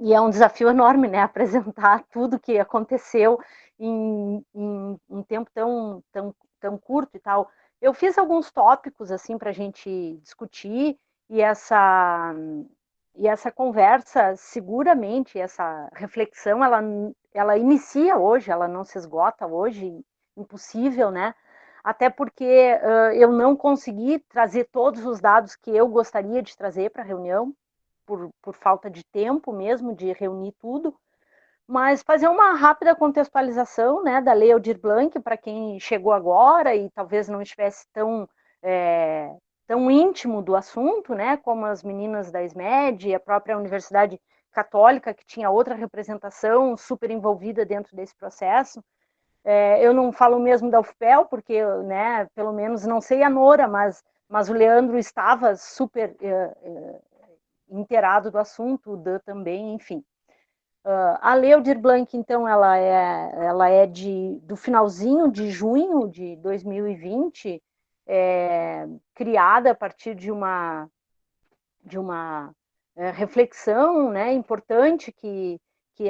Speaker 4: E é um desafio enorme, né, apresentar tudo que aconteceu em um tempo tão curto e tal. Eu fiz alguns tópicos assim para a gente discutir, e essa conversa, seguramente, essa reflexão, ela inicia hoje, ela não se esgota hoje, impossível, né? até porque eu não consegui trazer todos os dados que eu gostaria de trazer para a reunião, por falta de tempo mesmo, de reunir tudo, mas fazer uma rápida contextualização, né, da Lei Aldir Blanc, para quem chegou agora e talvez não estivesse tão íntimo do assunto, né, como as meninas da SMED e a própria Universidade Católica, que tinha outra representação super envolvida dentro desse processo. Eu não falo mesmo da UFPEL, porque, né, pelo menos não sei a Nora, mas o Leandro estava super inteirado do assunto, o Dan também, enfim. A Lei Aldir Blanc, então, ela é do finalzinho de junho de 2020, criada a partir de uma reflexão, né, importante que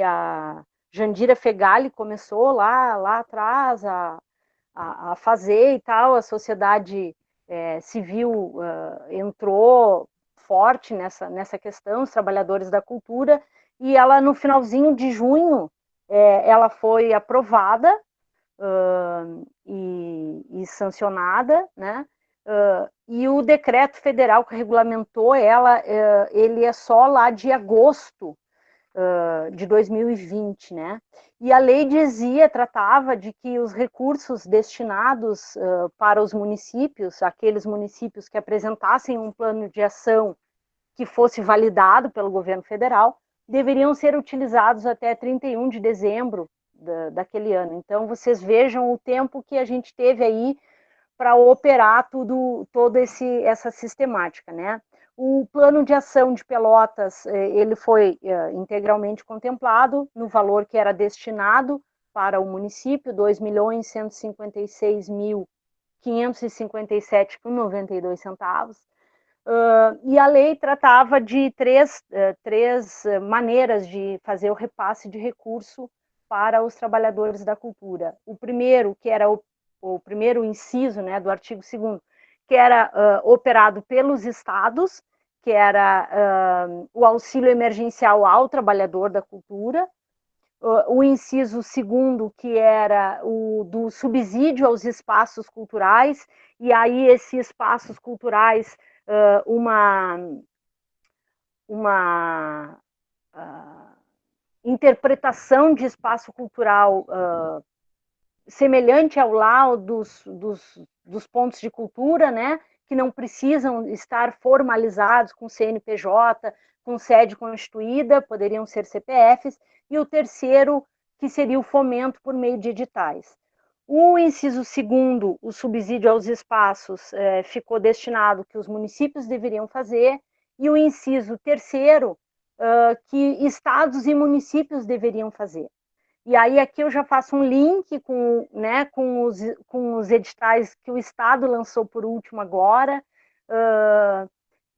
Speaker 4: a Jandira Fegali começou lá atrás a fazer e tal. A sociedade civil entrou forte nessa questão, os trabalhadores da cultura, e ela, no finalzinho de junho, ela foi aprovada e sancionada, né? E o decreto federal que regulamentou ela, ele é só lá de agosto de 2020, né? E a lei tratava de que os recursos destinados para os municípios, aqueles municípios que apresentassem um plano de ação que fosse validado pelo governo federal, deveriam ser utilizados até 31 de dezembro daquele ano. Então, vocês vejam o tempo que a gente teve aí para operar toda essa sistemática, né? O plano de ação de Pelotas, ele foi integralmente contemplado no valor que era destinado para o município, 2.156.557,92 centavos. E a lei tratava de três maneiras de fazer o repasse de recurso para os trabalhadores da cultura. O primeiro, que era o primeiro inciso, né, do artigo 2º, que era operado pelos estados, que era o auxílio emergencial ao trabalhador da cultura. O inciso 2º, que era o do subsídio aos espaços culturais, e aí esses espaços culturais, uma interpretação de espaço cultural semelhante ao lá dos pontos de cultura, né, que não precisam estar formalizados com CNPJ, com sede constituída, poderiam ser CPFs, e o terceiro, que seria o fomento por meio de editais. O inciso 2º, o subsídio aos espaços, ficou destinado que os municípios deveriam fazer, e o inciso 3º, que estados e municípios deveriam fazer. E aí aqui eu já faço um link com os editais que o Estado lançou por último agora,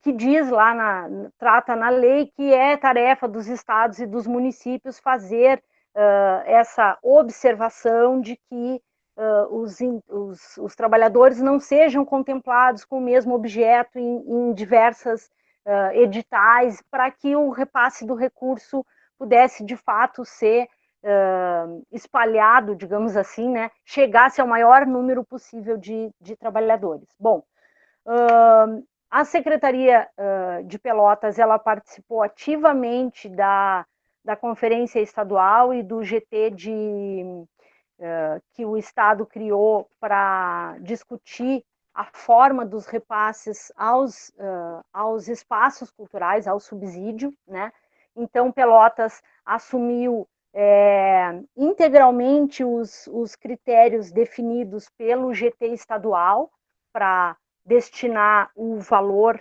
Speaker 4: que diz lá, trata na lei que é tarefa dos estados e dos municípios fazer essa observação de que os trabalhadores não sejam contemplados com o mesmo objeto em diversas editais, para que o repasse do recurso pudesse, de fato, ser espalhado, digamos assim, né, chegasse ao maior número possível de trabalhadores. Bom, a Secretaria de Pelotas, ela participou ativamente da Conferência Estadual e do GT que o Estado criou para discutir a forma dos repasses aos espaços culturais, ao subsídio, né? Então, Pelotas assumiu integralmente os critérios definidos pelo GT estadual para destinar o valor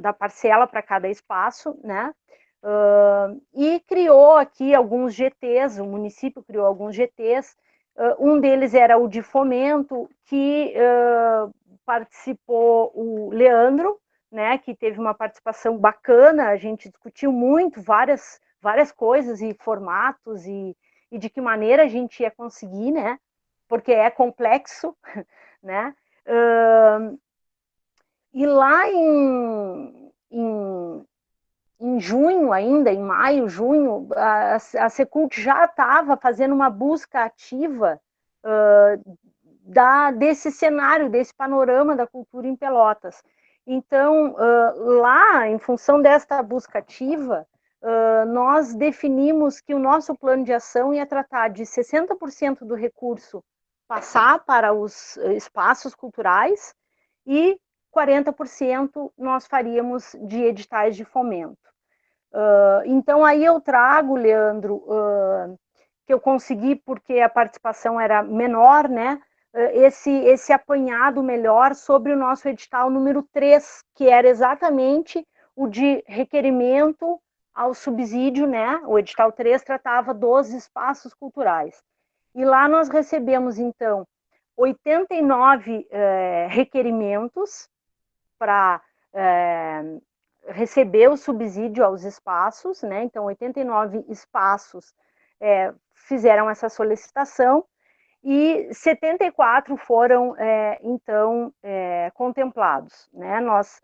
Speaker 4: da parcela para cada espaço, né? E criou aqui alguns GTs, o município criou alguns GTs, um deles era o de fomento, que participou o Leandro, né, que teve uma participação bacana, a gente discutiu muito várias coisas e formatos e de que maneira a gente ia conseguir, né, porque é complexo, né, e lá em junho ainda, em maio, junho, a Secult já estava fazendo uma busca ativa desse cenário, desse panorama da cultura em Pelotas. Então, lá, em função desta busca ativa, nós definimos que o nosso plano de ação ia tratar de 60% do recurso passar para os espaços culturais e 40% nós faríamos de editais de fomento. Então, aí eu trago, Leandro, que eu consegui, porque a participação era menor, né, esse apanhado melhor sobre o nosso edital número 3, que era exatamente o de requerimento ao subsídio, né? O edital 3 tratava dos espaços culturais. E lá nós recebemos, então, 89 requerimentos para receber o subsídio aos espaços, né? Então, 89 espaços fizeram essa solicitação, e 74 foram, então, contemplados, né? Nós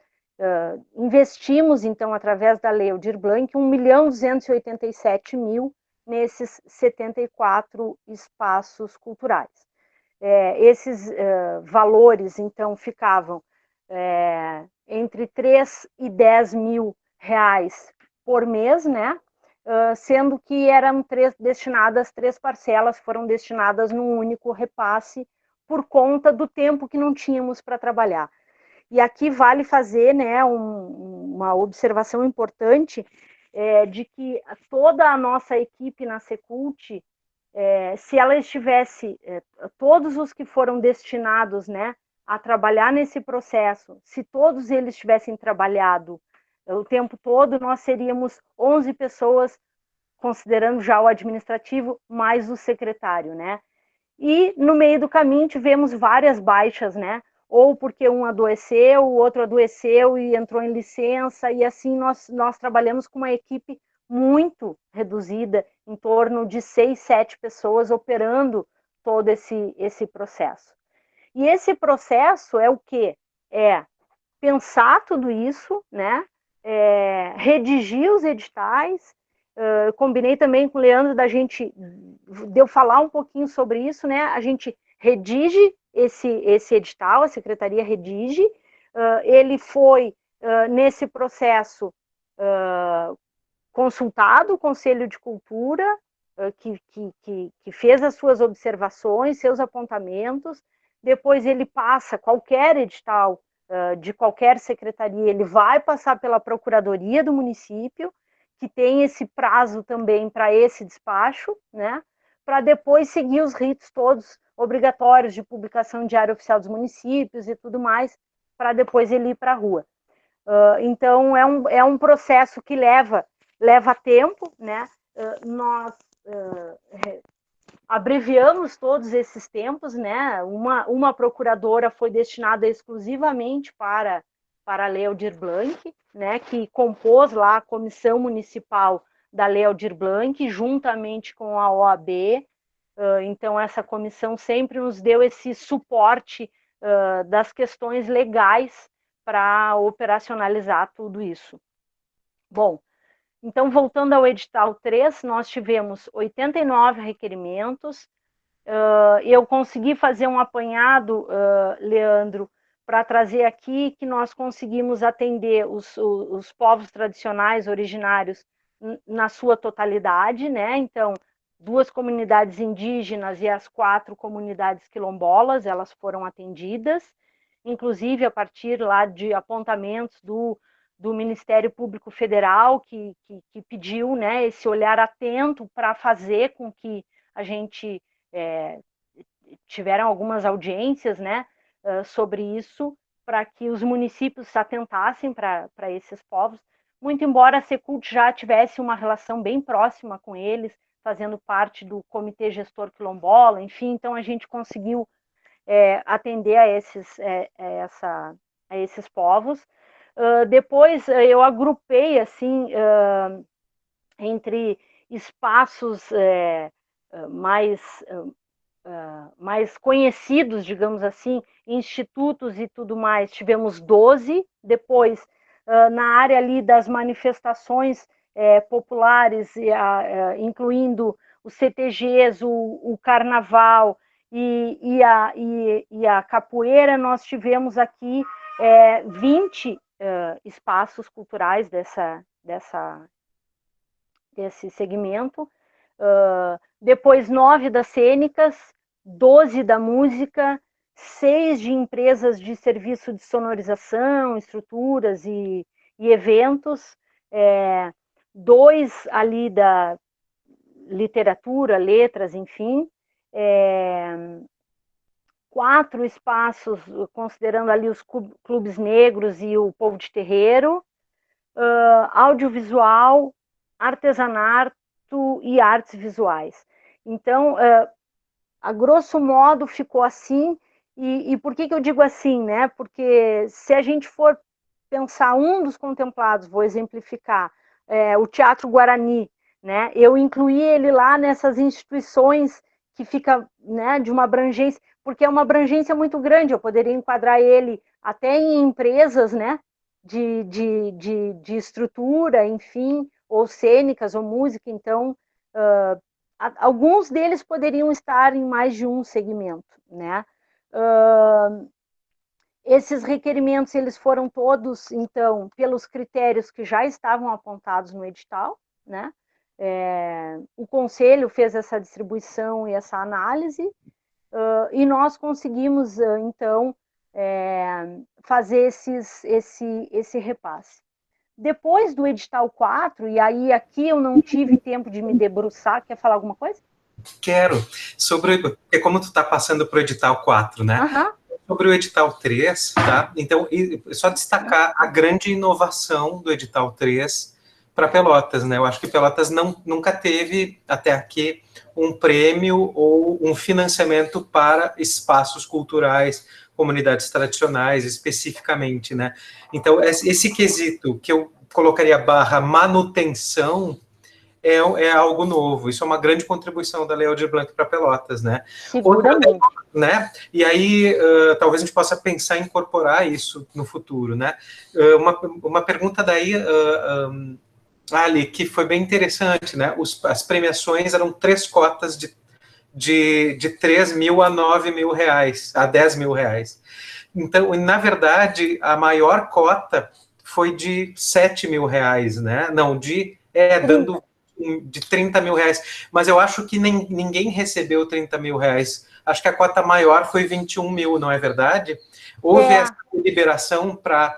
Speaker 4: investimos, então, através da Lei Aldir Blanc, 1.287.000 nesses 74 espaços culturais. Esses valores, então, ficavam entre 3 e 10 mil reais por mês, né? Sendo que eram três parcelas foram destinadas num único repasse por conta do tempo que não tínhamos para trabalhar. E aqui vale fazer, né, uma observação importante de que toda a nossa equipe na Secult, se ela estivesse, todos os que foram destinados, né, a trabalhar nesse processo, se todos eles tivessem trabalhado o tempo todo, nós seríamos 11 pessoas, considerando já o administrativo, mais o secretário, né? E no meio do caminho tivemos várias baixas, né? Ou porque um adoeceu, o outro adoeceu e entrou em licença, e assim nós trabalhamos com uma equipe muito reduzida, em torno de 6, 7 pessoas operando todo esse processo. E esse processo é o quê? É pensar tudo isso, né? Redigir os editais. Combinei também com o Leandro de eu falar um pouquinho sobre isso, né? A gente redige esse edital, a secretaria redige, ele foi, nesse processo, consultado o Conselho de Cultura, que fez as suas observações, seus apontamentos, depois ele passa qualquer edital de qualquer secretaria, ele vai passar pela Procuradoria do município, que tem esse prazo também para esse despacho, né, para depois seguir os ritos todos obrigatórios de publicação em Diário Oficial dos Municípios e tudo mais, para depois ele ir para a rua. Então, é um processo que leva tempo, né, nós abreviamos todos esses tempos, né, uma procuradora foi destinada exclusivamente para a Lei Aldir Blanc, né, que compôs lá a Comissão Municipal da Lei Aldir Blanc, juntamente com a OAB. Então, essa comissão sempre nos deu esse suporte das questões legais para operacionalizar tudo isso. Bom, então, voltando ao edital 3, nós tivemos 89 requerimentos. Eu consegui fazer um apanhado, Leandro, para trazer aqui que nós conseguimos atender os povos tradicionais originários na sua totalidade, né? Então, 2 comunidades indígenas e as 4 comunidades quilombolas, elas foram atendidas, inclusive a partir lá de apontamentos do Ministério Público Federal, que pediu, né, esse olhar atento para fazer com que a gente tiveram algumas audiências, né, sobre isso, para que os municípios se atentassem para esses povos, muito embora a Secult já tivesse uma relação bem próxima com eles, fazendo parte do Comitê Gestor Quilombola, enfim, então a gente conseguiu atender a esses povos. Depois eu agrupei, assim, entre espaços mais conhecidos, digamos assim, institutos e tudo mais, tivemos 12, depois na área ali das manifestações populares, incluindo os CTGs, o carnaval e a capoeira, nós tivemos aqui 20 espaços culturais desse segmento, depois 9 das cênicas, 12 da música, 6 de empresas de serviço de sonorização, estruturas e eventos, 2 ali da literatura, letras, enfim, 4 espaços, considerando ali os clubes negros e o povo de terreiro, audiovisual, artesanato e artes visuais. Então, a grosso modo, ficou assim. E por que eu digo assim, né? Porque se a gente for pensar um dos contemplados, vou exemplificar, o Teatro Guarani, né? Eu incluí ele lá nessas instituições que fica, né, de uma abrangência, porque é uma abrangência muito grande, eu poderia enquadrar ele até em empresas, né, de estrutura, enfim, ou cênicas, ou música, então, alguns deles poderiam estar em mais de um segmento, né? Esses requerimentos, eles foram todos, então, pelos critérios que já estavam apontados no edital, né? O Conselho fez essa distribuição e essa análise, e nós conseguimos, então, fazer esse repasse. Depois do edital 4, e aí aqui eu não tive tempo de me debruçar, quer falar alguma coisa?
Speaker 2: Quero. Porque como tu está passando para o edital 4, né? Sobre o edital 3, tá? Então, só destacar a grande inovação do edital 3 para Pelotas, né? Eu acho que Pelotas nunca teve, até aqui, um prêmio ou um financiamento para espaços culturais, comunidades tradicionais, especificamente, né? Então, esse quesito que eu colocaria barra manutenção é algo novo. Isso é uma grande contribuição da Lei Aldir Blanc para Pelotas, né?
Speaker 4: Seguramente.
Speaker 2: Né? E aí, talvez a gente possa pensar em incorporar isso no futuro, né? Uma pergunta daí, Ali, que foi bem interessante, né? As premiações eram 3 cotas de 3 mil a 9 mil reais, a 10 mil reais. Então, na verdade, a maior cota foi de 7 mil reais, né? Não, dando de 30 mil reais. Mas eu acho que ninguém recebeu 30 mil reais. Acho que a cota maior foi 21 mil, não é verdade? Houve essa liberação para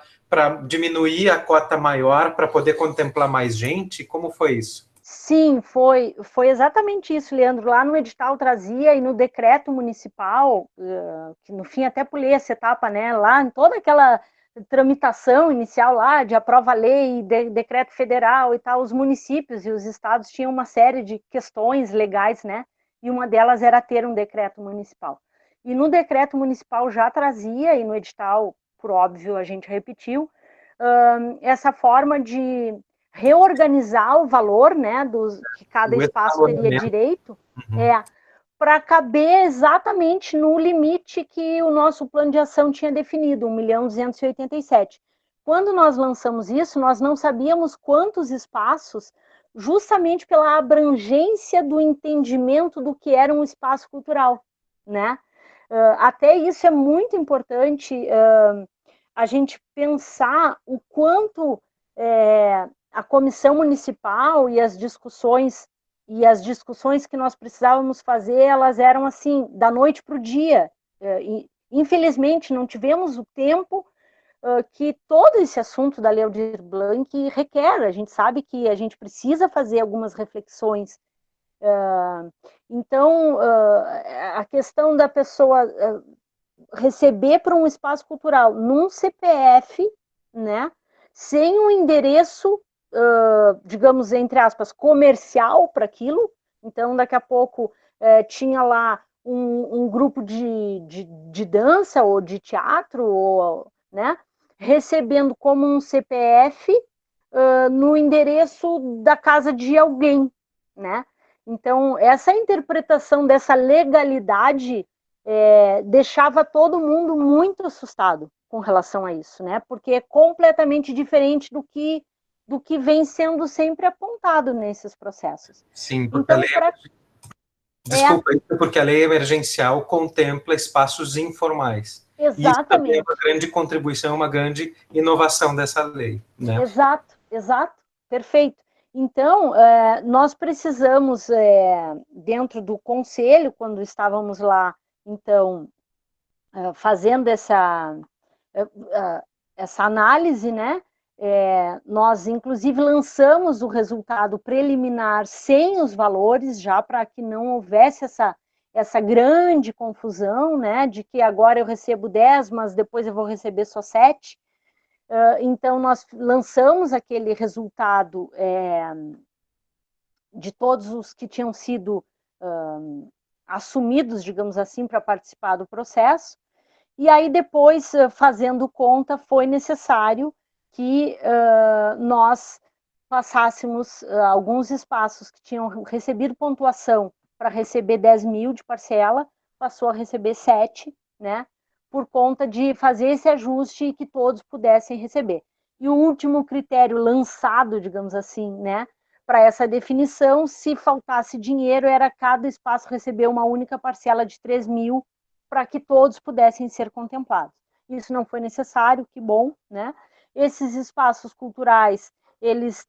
Speaker 2: diminuir a cota maior, para poder contemplar mais gente? Como foi isso?
Speaker 4: Sim, foi exatamente isso, Leandro. Lá no edital trazia, e no decreto municipal, que no fim até pulei essa etapa, né? Lá em toda aquela tramitação inicial lá de aprova-lei, decreto federal e tal, os municípios e os estados tinham uma série de questões legais, né? E uma delas era ter um decreto municipal. E no decreto municipal já trazia, e no edital, por óbvio, a gente repetiu, essa forma de reorganizar o valor, né, que cada espaço teria direito, para caber exatamente no limite que o nosso plano de ação tinha definido, 1.287.000. Quando nós lançamos isso, nós não sabíamos quantos espaços, justamente pela abrangência do entendimento do que era um espaço cultural, né? Até isso é muito importante, a gente pensar o quanto a comissão municipal e as discussões que nós precisávamos fazer, elas eram assim, da noite para o dia. Infelizmente, não tivemos o tempo que todo esse assunto da Lei Aldir Blanc requer. A gente sabe que a gente precisa fazer algumas reflexões. Então, a questão da pessoa receber para um espaço cultural num CPF, né, sem um endereço, digamos, entre aspas, comercial para aquilo. Então, daqui a pouco tinha lá um grupo de dança ou de teatro, ou, né, recebendo como um CPF no endereço da casa de alguém, né? Então, essa interpretação dessa legalidade deixava todo mundo muito assustado com relação a isso, né? Porque é completamente diferente do que vem sendo sempre apontado nesses processos.
Speaker 2: Sim, porque
Speaker 4: então,
Speaker 2: Desculpa, porque a lei emergencial contempla espaços informais.
Speaker 4: Exatamente.
Speaker 2: Isso também é uma grande contribuição, uma grande inovação dessa lei, né?
Speaker 4: Exato, perfeito. Então, nós precisamos, dentro do conselho, quando estávamos lá, então, fazendo essa análise, né? Nós, inclusive, lançamos o resultado preliminar sem os valores, já para que não houvesse essa grande confusão, né? De que agora eu recebo 10, mas depois eu vou receber só 7. Então, nós lançamos aquele resultado de todos os que tinham sido assumidos, digamos assim, para participar do processo. E aí, depois, fazendo conta, foi necessário que nós passássemos alguns espaços que tinham recebido pontuação para receber 10 mil de parcela, passou a receber 7, né? Por conta de fazer esse ajuste e que todos pudessem receber. E o último critério lançado, digamos assim, né, para essa definição, se faltasse dinheiro, era cada espaço receber uma única parcela de 3 mil para que todos pudessem ser contemplados. Isso não foi necessário, que bom, né? Esses espaços culturais, eles,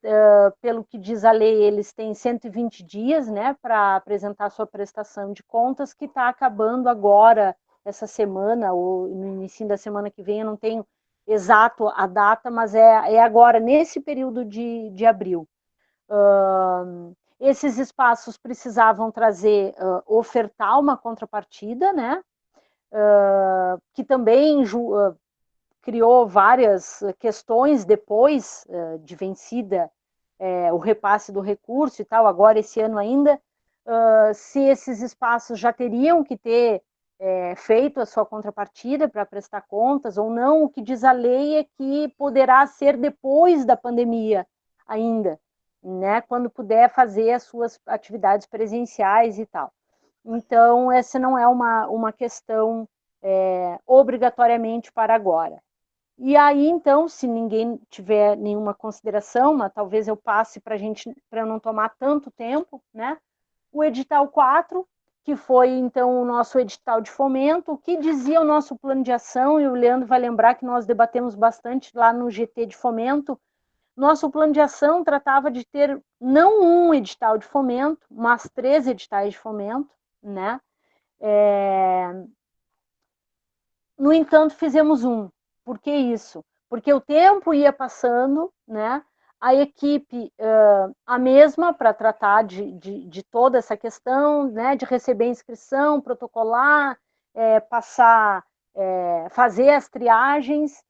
Speaker 4: pelo que diz a lei, eles têm 120 dias, né, para apresentar sua prestação de contas, que está acabando agora, essa semana, ou no início da semana que vem, eu não tenho exato a data, mas é agora, nesse período de abril. Esses espaços precisavam trazer, ofertar uma contrapartida, né, que também criou várias questões depois de vencida o repasse do recurso e tal, agora esse ano ainda, se esses espaços já teriam que ter feito a sua contrapartida para prestar contas ou não. O que diz a lei é que poderá ser depois da pandemia ainda, né, quando puder fazer as suas atividades presenciais e tal. Então, essa não é uma questão obrigatoriamente para agora. E aí, então, se ninguém tiver nenhuma consideração, mas talvez eu passe para não tomar tanto tempo, né? O edital 4, que foi, então, o nosso edital de fomento, o que dizia o nosso plano de ação, e o Leandro vai lembrar que nós debatemos bastante lá no GT de fomento. Nosso plano de ação tratava de ter não um edital de fomento, mas 3 editais de fomento, né? No entanto, fizemos um. Por que isso? Porque o tempo ia passando, né? A equipe, a mesma, para tratar de toda essa questão, né? De receber inscrição, protocolar, passar, fazer as triagens.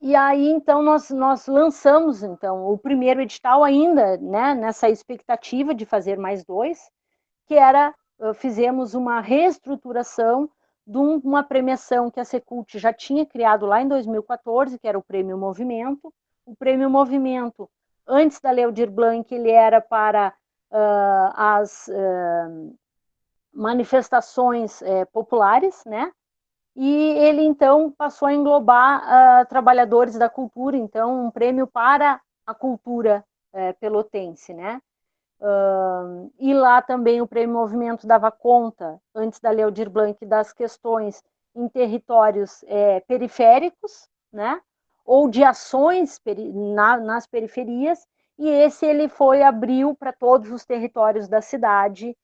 Speaker 4: E aí, então, nós lançamos, então, o primeiro edital ainda, né? Nessa expectativa de fazer mais 2, que era, fizemos uma reestruturação de uma premiação que a Secult já tinha criado lá em 2014, que era o Prêmio Movimento. O Prêmio Movimento, antes da Lei Aldir Blanc, ele era para as manifestações populares, né? E ele, então, passou a englobar trabalhadores da cultura, então, um prêmio para a cultura pelotense, né? E lá também o Prêmio Movimento dava conta, antes da Lei Aldir Blanc, das questões em territórios periféricos, né? Ou de ações nas periferias, e esse ele abriu para todos os territórios da cidade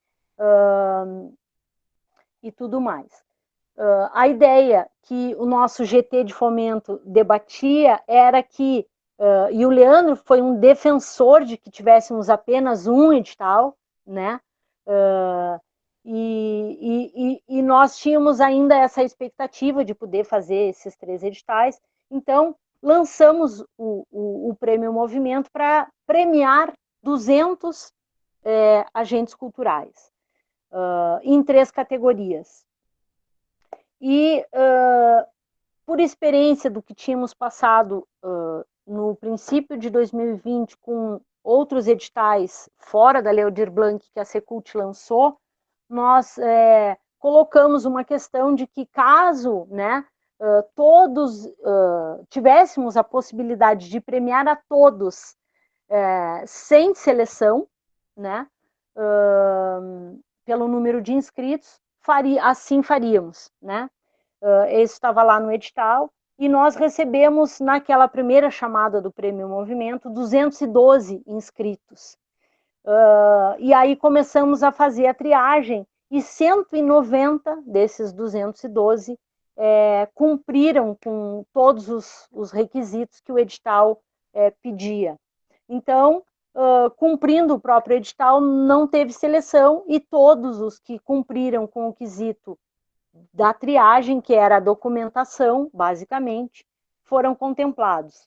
Speaker 4: e tudo mais. A ideia que o nosso GT de fomento debatia era que, e o Leandro foi um defensor de que tivéssemos apenas um edital, né? E nós tínhamos ainda essa expectativa de poder fazer esses 3 editais, então lançamos o Prêmio Movimento para premiar 200 agentes culturais, em 3 categorias. E, por experiência do que tínhamos passado no princípio de 2020 com outros editais fora da Lei Aldir Blanc que a Secult lançou, nós colocamos uma questão de que caso, né, todos tivéssemos a possibilidade de premiar a todos sem seleção, né, pelo número de inscritos, assim faríamos, né? Esse estava lá no edital, e nós recebemos, naquela primeira chamada do Prêmio Movimento, 212 inscritos. E aí começamos a fazer a triagem, e 190 desses 212 cumpriram com todos os requisitos que o edital pedia. Então, cumprindo o próprio edital, não teve seleção, e todos os que cumpriram com o quesito da triagem, que era a documentação, basicamente, foram contemplados.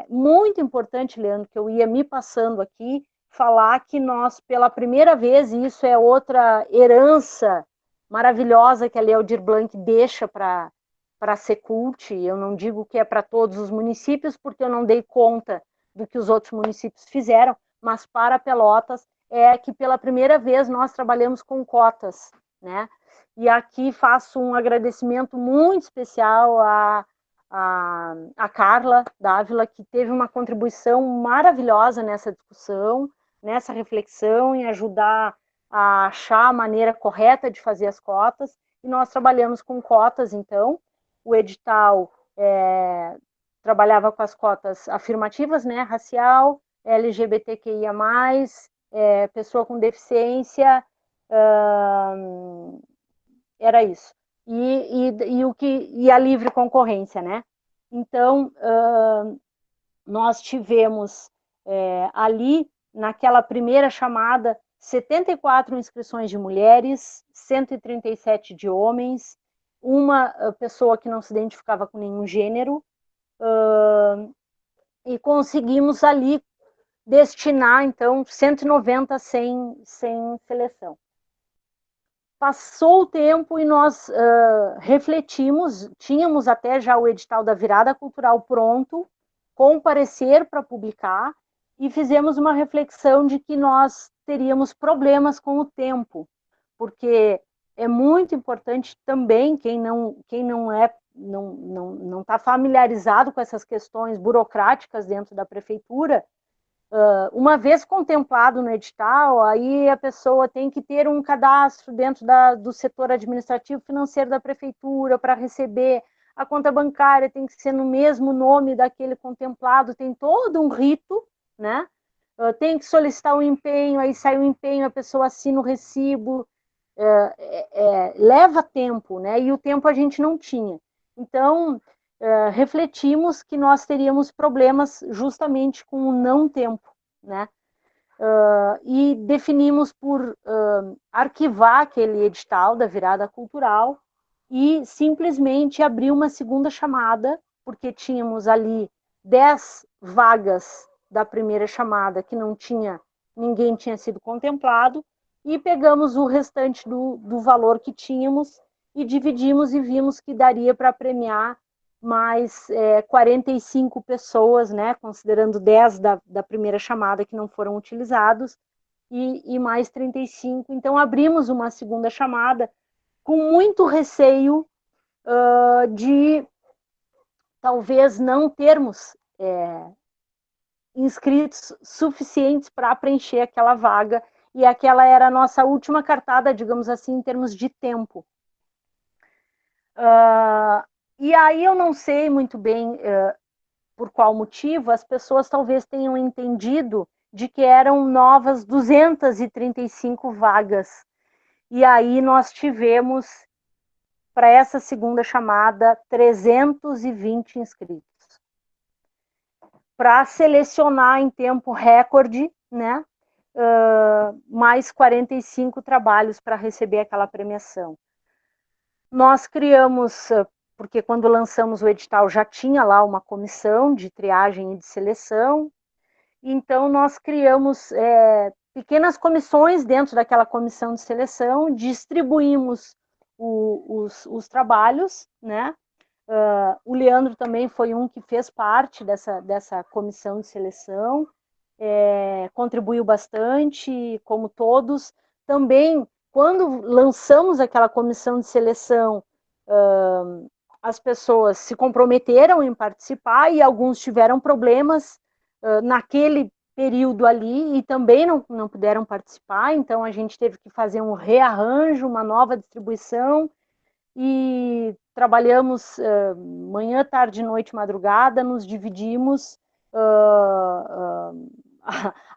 Speaker 4: Muito importante, Leandro, que eu ia me passando aqui, falar que nós, pela primeira vez, e isso é outra herança maravilhosa que a Lei Aldir Blanc deixa para a Secult, eu não digo que é para todos os municípios, porque eu não dei conta do que os outros municípios fizeram, mas para Pelotas é que pela primeira vez nós trabalhamos com cotas, né? E aqui faço um agradecimento muito especial a Carla Dávila, que teve uma contribuição maravilhosa nessa discussão, nessa reflexão, em ajudar a achar a maneira correta de fazer as cotas, e nós trabalhamos com cotas, então, o edital trabalhava com as cotas afirmativas, né, racial, LGBTQIA+, pessoa com deficiência, era isso. E a livre concorrência, né? Então, nós tivemos ali, naquela primeira chamada, 74 inscrições de mulheres, 137 de homens, uma pessoa que não se identificava com nenhum gênero, e conseguimos ali destinar, então, 190 sem seleção. Passou o tempo e nós refletimos, tínhamos até já o edital da virada cultural pronto, com parecer para publicar, e fizemos uma reflexão de que nós teríamos problemas com o tempo, porque é muito importante também, quem não está familiarizado com essas questões burocráticas dentro da prefeitura, uma vez contemplado no edital, aí a pessoa tem que ter um cadastro dentro do setor administrativo financeiro da prefeitura para receber a conta bancária, tem que ser no mesmo nome daquele contemplado, tem todo um rito, né? Tem que solicitar o empenho, aí sai o empenho, a pessoa assina o recibo, leva tempo, né? E o tempo a gente não tinha. Então, refletimos que nós teríamos problemas justamente com o não tempo, né? E definimos por arquivar aquele edital da virada cultural e simplesmente abrir uma segunda chamada, porque tínhamos ali 10 vagas da primeira chamada que ninguém tinha sido contemplado, e pegamos o restante do valor que tínhamos e dividimos, e vimos que daria para premiar mais 45 pessoas, né, considerando 10 da primeira chamada que não foram utilizados, e mais 35. Então, abrimos uma segunda chamada com muito receio de talvez não termos inscritos suficientes para preencher aquela vaga, e aquela era a nossa última cartada, digamos assim, em termos de tempo. E aí eu não sei muito bem por qual motivo as pessoas talvez tenham entendido de que eram novas 235 vagas. E aí nós tivemos, para essa segunda chamada, 320 inscritos. Para selecionar em tempo recorde, né, mais 45 trabalhos para receber aquela premiação. Nós criamos, porque quando lançamos o edital já tinha lá uma comissão de triagem e de seleção, então nós criamos pequenas comissões dentro daquela comissão de seleção, distribuímos os trabalhos, né? O Leandro também foi um que fez parte dessa comissão de seleção, contribuiu bastante, como todos. Também, quando lançamos aquela comissão de seleção, as pessoas se comprometeram em participar, e alguns tiveram problemas naquele período ali e também não puderam participar, então a gente teve que fazer um rearranjo, uma nova distribuição, e trabalhamos manhã, tarde, noite, madrugada, nos dividimos,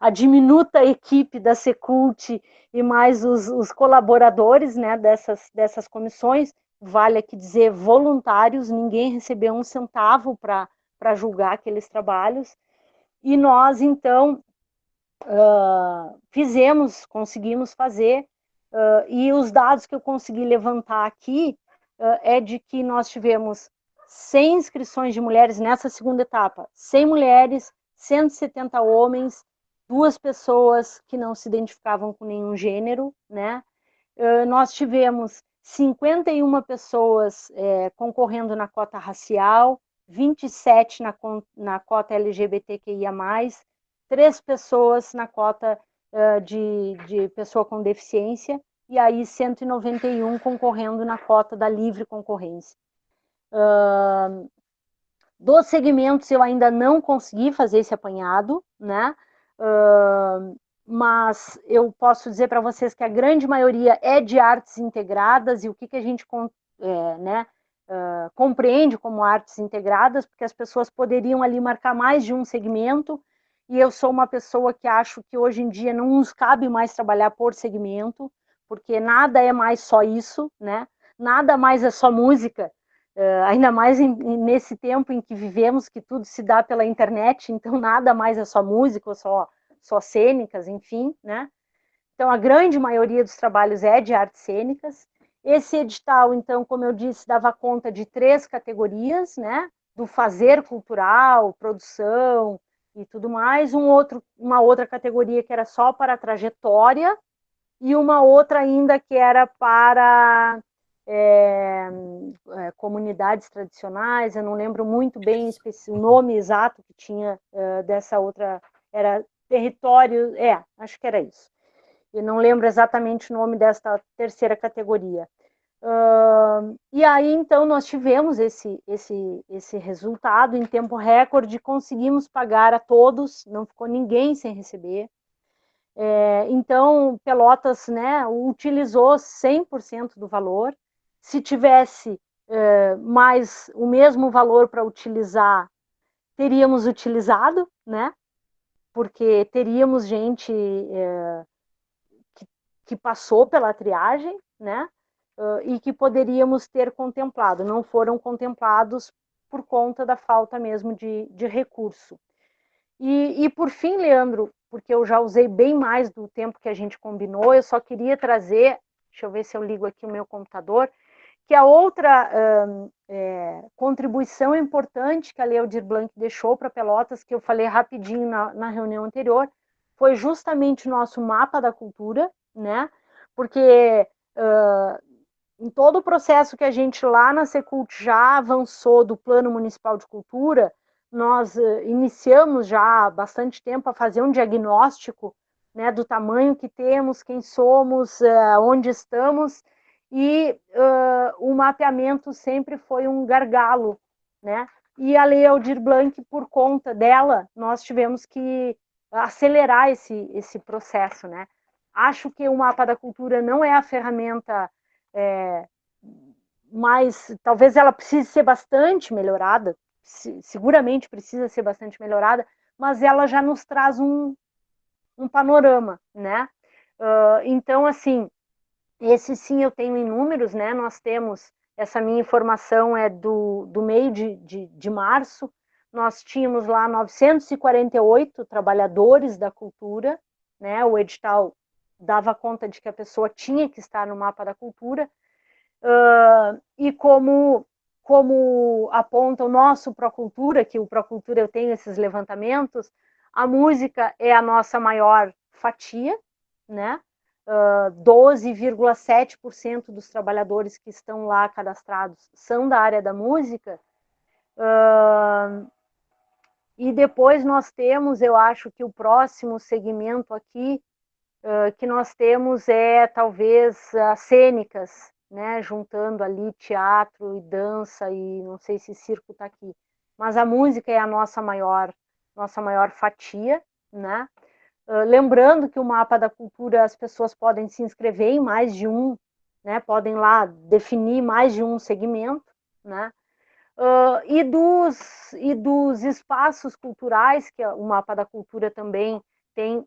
Speaker 4: a diminuta equipe da Secult e mais os colaboradores, né, dessas comissões, vale aqui dizer voluntários, ninguém recebeu um centavo para julgar aqueles trabalhos, e nós, então, conseguimos fazer, e os dados que eu consegui levantar aqui é de que nós tivemos 100 inscrições de mulheres nessa segunda etapa, 100 mulheres, 170 homens, 2 pessoas que não se identificavam com nenhum gênero, né? Nós tivemos 51 pessoas concorrendo na cota racial, 27 na cota LGBTQIA+, 3 pessoas na cota de pessoa com deficiência, e aí 191 concorrendo na cota da livre concorrência. Dos segmentos eu ainda não consegui fazer esse apanhado, né? Mas eu posso dizer para vocês que a grande maioria é de artes integradas, e o que a gente compreende como artes integradas, porque as pessoas poderiam ali marcar mais de um segmento, e eu sou uma pessoa que acho que hoje em dia não nos cabe mais trabalhar por segmento, porque nada é mais só isso, né? Nada mais é só música, ainda mais nesse tempo em que vivemos, que tudo se dá pela internet, então nada mais é só música, ou só cênicas, enfim, né? Então, a grande maioria dos trabalhos é de artes cênicas. Esse edital, então, como eu disse, dava conta de 3 categorias, né? Do fazer cultural, produção e tudo mais. Uma outra categoria que era só para a trajetória, e uma outra ainda que era para comunidades tradicionais. Eu não lembro muito bem o nome exato que tinha dessa outra, era território, acho que era isso. Eu não lembro exatamente o nome desta terceira categoria. E aí, então, nós tivemos esse resultado em tempo recorde, conseguimos pagar a todos, não ficou ninguém sem receber. Então, Pelotas, né, utilizou 100% do valor. Se tivesse mais o mesmo valor para utilizar, teríamos utilizado, né? Porque teríamos gente que passou pela triagem, né? E que poderíamos ter contemplado. Não foram contemplados por conta da falta mesmo de recurso. E por fim, Leandro, porque eu já usei bem mais do tempo que a gente combinou, eu só queria trazer, deixa eu ver se eu ligo aqui o meu computador, que a outra contribuição importante que a Lei Aldir Blanc deixou para Pelotas, que eu falei rapidinho na reunião anterior, foi justamente o nosso mapa da cultura, né? Porque em todo o processo que a gente lá na Secult já avançou do Plano Municipal de Cultura, nós iniciamos já há bastante tempo a fazer um diagnóstico, né, do tamanho que temos, quem somos, onde estamos, e o mapeamento sempre foi um gargalo, né? E a Lei Aldir Blanc, por conta dela, nós tivemos que acelerar esse processo, né? Acho que o mapa da cultura não é a ferramenta mas talvez ela precise ser bastante melhorada, seguramente precisa ser bastante melhorada, mas ela já nos traz um panorama, né? Então, assim, esse sim eu tenho em números, né? Nós temos, essa minha informação é do meio de março, nós tínhamos lá 948 trabalhadores da cultura, né? O edital dava conta de que a pessoa tinha que estar no mapa da cultura, e como aponta o nosso Procultura, que o Procultura eu tenho esses levantamentos, a música é a nossa maior fatia, né? 12,7% dos trabalhadores que estão lá cadastrados são da área da música, e depois nós temos, eu acho que o próximo segmento aqui que nós temos é talvez as cênicas, né, juntando ali teatro e dança, e não sei se circo está aqui, mas a música é a nossa maior fatia, né? Lembrando que o mapa da cultura, as pessoas podem se inscrever em mais de um, né? Podem lá definir mais de um segmento, né? E dos espaços culturais, que o mapa da cultura também tem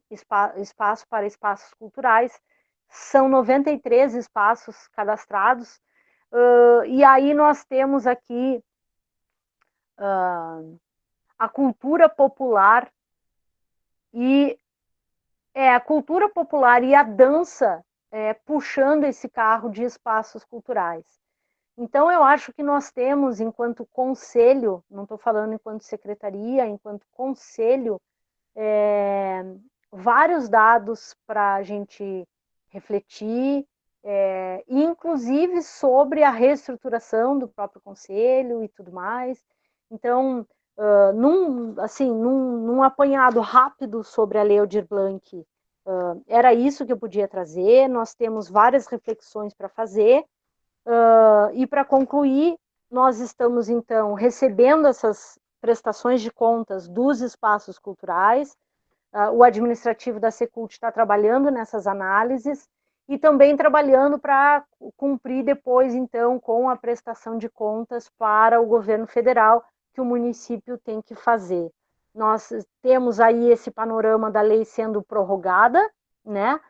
Speaker 4: espaço para espaços culturais, são 93 espaços cadastrados, e aí nós temos aqui a cultura popular e a cultura popular e a dança puxando esse carro de espaços culturais. Então, eu acho que nós temos, enquanto conselho, não estou falando enquanto secretaria, enquanto conselho, vários dados para a gente refletir, inclusive sobre a reestruturação do próprio conselho e tudo mais. Então, num apanhado rápido sobre a Lei Aldir Blanc, era isso que eu podia trazer. Nós temos várias reflexões para fazer, e para concluir, nós estamos, então, recebendo essas prestações de contas dos espaços culturais. O administrativo da Secult está trabalhando nessas análises e também trabalhando para cumprir depois, então, com a prestação de contas para o governo federal, que o município tem que fazer. Nós temos aí esse panorama da lei sendo prorrogada, né?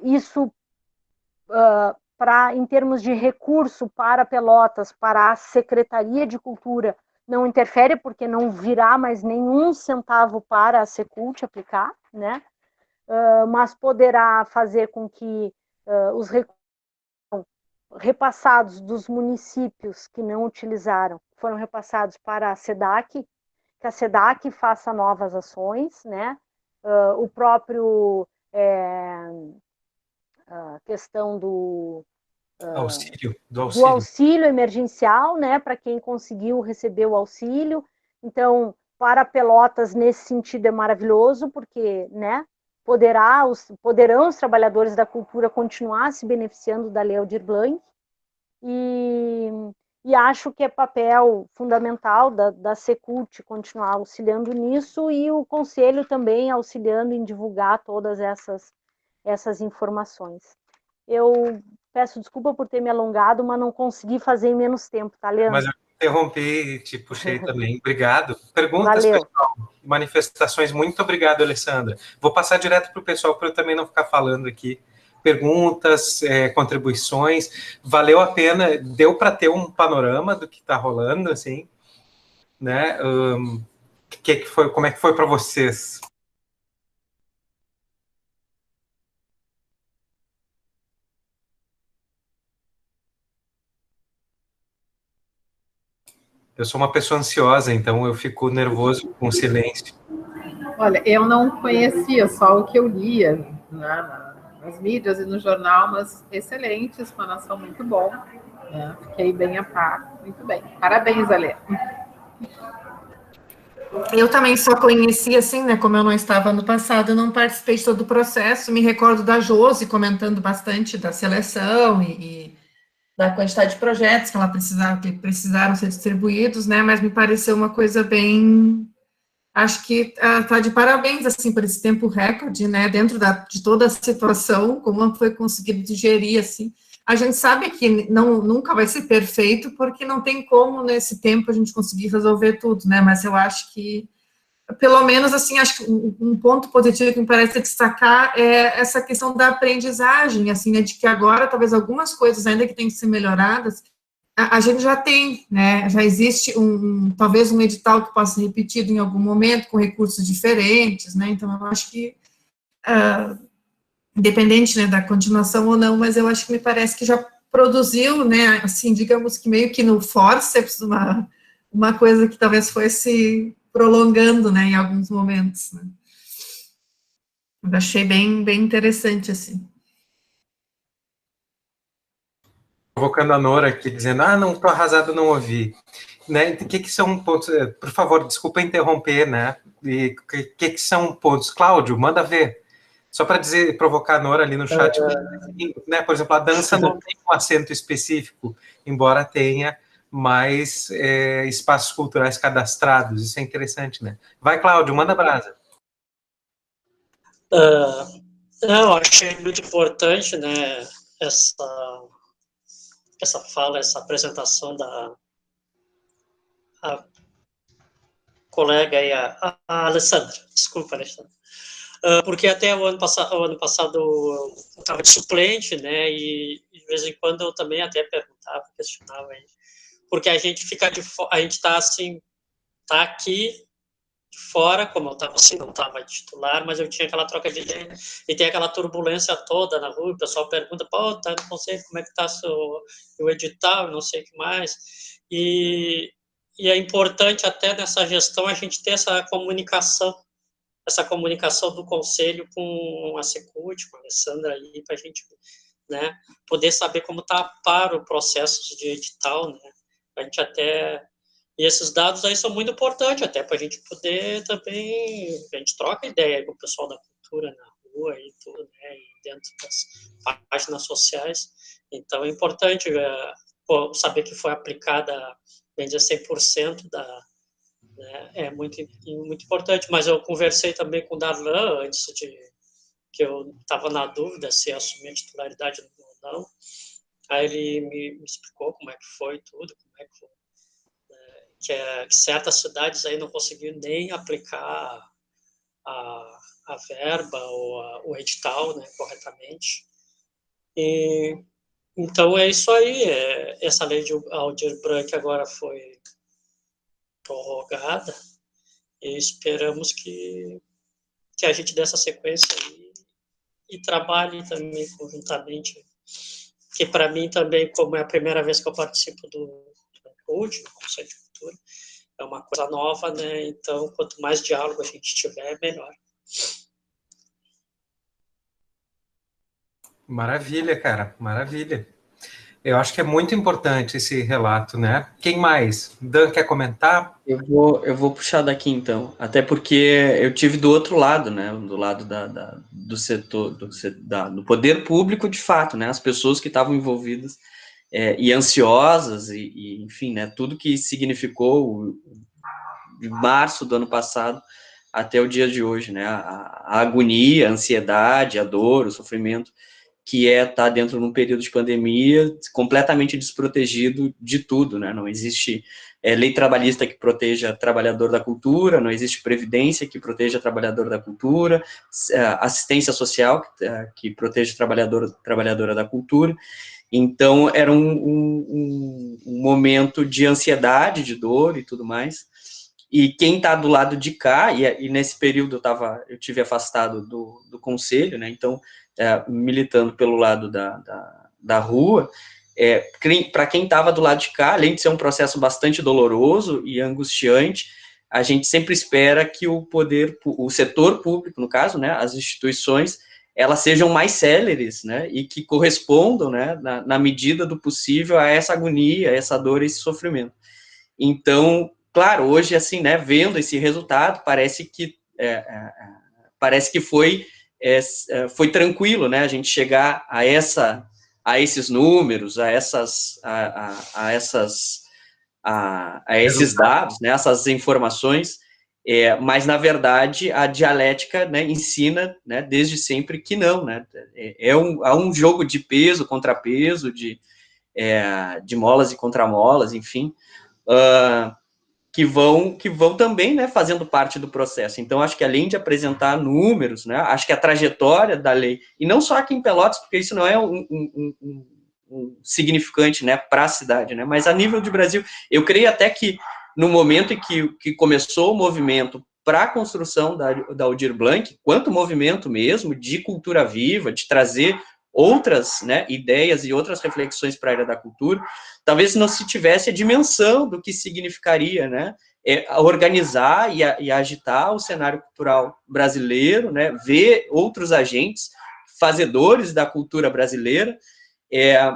Speaker 4: Isso, em termos de recurso para Pelotas, para a Secretaria de Cultura, não interfere, porque não virá mais nenhum centavo para a Secult aplicar, né? Mas poderá fazer com que os recursos repassados dos municípios que não utilizaram foram repassados para a SEDAC, que a SEDAC faça novas ações, né? O próprio questão do auxílio emergencial, né, para quem conseguiu receber o auxílio. Então, para Pelotas, nesse sentido, é maravilhoso, porque, né, poderão os trabalhadores da cultura continuar se beneficiando da Lei Aldir Blanc, e acho que é papel fundamental da Secult continuar auxiliando nisso, e o Conselho também auxiliando em divulgar todas essas informações. Eu peço desculpa por ter me alongado, mas não consegui fazer em menos tempo, tá, Leandro?
Speaker 2: Mas eu interrompi e te puxei também. Obrigado. Perguntas,
Speaker 4: valeu.
Speaker 2: Pessoal, manifestações. Muito obrigado, Alessandra. Vou passar direto para o pessoal, para eu também não ficar falando aqui. Perguntas, contribuições. Valeu a pena, deu para ter um panorama do que está rolando, assim, né? Como é que foi para vocês? Eu sou uma pessoa ansiosa, então eu fico nervoso com o silêncio.
Speaker 9: Olha, eu não conhecia, só o que eu lia, né, nas mídias e no jornal, mas excelente, explanação muito bom, né? Fiquei bem a par, muito bem. Parabéns, Alê.
Speaker 1: Eu também só conheci, assim, né, como eu não estava no passado, eu não participei de todo o processo, me recordo da Josi comentando bastante da seleção e da quantidade de projetos que precisaram ser distribuídos, né, mas me pareceu uma coisa bem, acho que está de parabéns, assim, por esse tempo recorde, né, dentro de toda a situação, como foi conseguido digerir, assim. A gente sabe que nunca vai ser perfeito, porque não tem como, nesse tempo, a gente conseguir resolver tudo, né, mas eu acho que, pelo menos, assim, acho que um ponto positivo que me parece destacar é essa questão da aprendizagem, assim, né, de que agora, talvez, algumas coisas ainda que têm que ser melhoradas, a gente já tem, né, já existe talvez um edital que possa ser repetido em algum momento, com recursos diferentes, né, então eu acho que, independente, né, da continuação ou não, mas eu acho que me parece que já produziu, né, assim, digamos que meio que no forceps, uma coisa que talvez fosse prolongando, né, em alguns momentos, né. Eu achei bem interessante, assim.
Speaker 2: Provocando a Nora aqui, dizendo, não, estou arrasado, não ouvi. Né? O que são pontos? Por favor, desculpa interromper, né? E o que são pontos? Cláudio, manda ver. Só para dizer, provocar a Nora ali no chat, né? Por exemplo, a dança não tem um acento específico, embora tenha mais espaços culturais cadastrados. Isso é interessante, né? Vai, Cláudio, manda brasa.
Speaker 8: Eu achei muito importante, né, essa fala, essa apresentação da colega aí, a Alessandra. Desculpa, Alessandra. Porque até o ano passado eu estava de suplente, né, e de vez em quando eu também até perguntava, questionava aí, porque a gente a gente está assim, tá aqui de fora, como eu estava assim, não estava titular, mas eu tinha aquela troca de ideia, e tem aquela turbulência toda na rua, o pessoal pergunta, pô, tá no conselho, como é que tá o edital, não sei o que mais, e é importante até nessa gestão a gente ter essa comunicação do conselho com a Secult, com a Alessandra aí, para a gente, né, poder saber como está para o processo de edital, né, a gente até, e esses dados aí são muito importantes, até para a gente poder também, a gente troca ideia com o pessoal da cultura na rua e tudo, né, e dentro das páginas sociais, então é importante saber que foi aplicada, bem dizer, 100% né, é muito importante, mas eu conversei também com o Darlan antes que eu estava na dúvida se assumir a titularidade ou não, aí ele me explicou como é que foi tudo, como é que foi, que certas cidades aí não conseguiram nem aplicar a verba ou o edital, né, corretamente, e então é isso aí, essa lei de Aldir Blanc agora foi prorrogada, e esperamos que a gente dê essa sequência e trabalhe também conjuntamente, que para mim também, como é a primeira vez que eu participo do Conselho de Cultura, é uma coisa nova, né? Então, quanto mais diálogo a gente tiver, melhor.
Speaker 2: Maravilha, cara, maravilha. Eu acho que é muito importante esse relato, né? Quem mais? Dan, quer comentar?
Speaker 6: Eu vou puxar daqui, então. Até porque eu tive do outro lado, né? Do lado do setor, do poder público, de fato, né? As pessoas que estavam envolvidas e ansiosas, enfim, né? Tudo que significou de março do ano passado até o dia de hoje, né? A agonia, a ansiedade, a dor, o sofrimento, que estar dentro de um período de pandemia completamente desprotegido de tudo, né? Não existe lei trabalhista que proteja trabalhador da cultura, não existe previdência que proteja trabalhador da cultura, assistência social que proteja trabalhadora da cultura. Então, era um momento de ansiedade, de dor e tudo mais. E quem está do lado de cá, e nesse período eu tive afastado do conselho, né? Então, militando pelo lado da rua, para quem estava do lado de cá, além de ser um processo bastante doloroso e angustiante, a gente sempre espera que o setor público, no caso, né, as instituições, elas sejam mais céleres, né, e que correspondam, né, na medida do possível a essa agonia, a essa dor, a esse sofrimento. Então, claro, hoje, assim, né, vendo esse resultado, parece que foi tranquilo, né, a gente chegar a esses números, a esses dados, né, essas informações, mas, na verdade, a dialética, né, ensina, né, desde sempre que não, né, há um jogo de peso, contrapeso, de molas e contramolas, enfim, que vão também, né, fazendo parte do processo. Então, acho que além de apresentar números, né, acho que a trajetória da lei, e não só aqui em Pelotas, porque isso não é um significante, né, para a cidade, né, mas a nível de Brasil, eu creio até que no momento em que começou o movimento para a construção da Aldir Blanc, quanto movimento mesmo de cultura viva, de trazer outras, né, ideias e outras reflexões para a área da cultura, talvez não se tivesse a dimensão do que significaria, né, organizar e agitar o cenário cultural brasileiro, né, ver outros agentes, fazedores da cultura brasileira,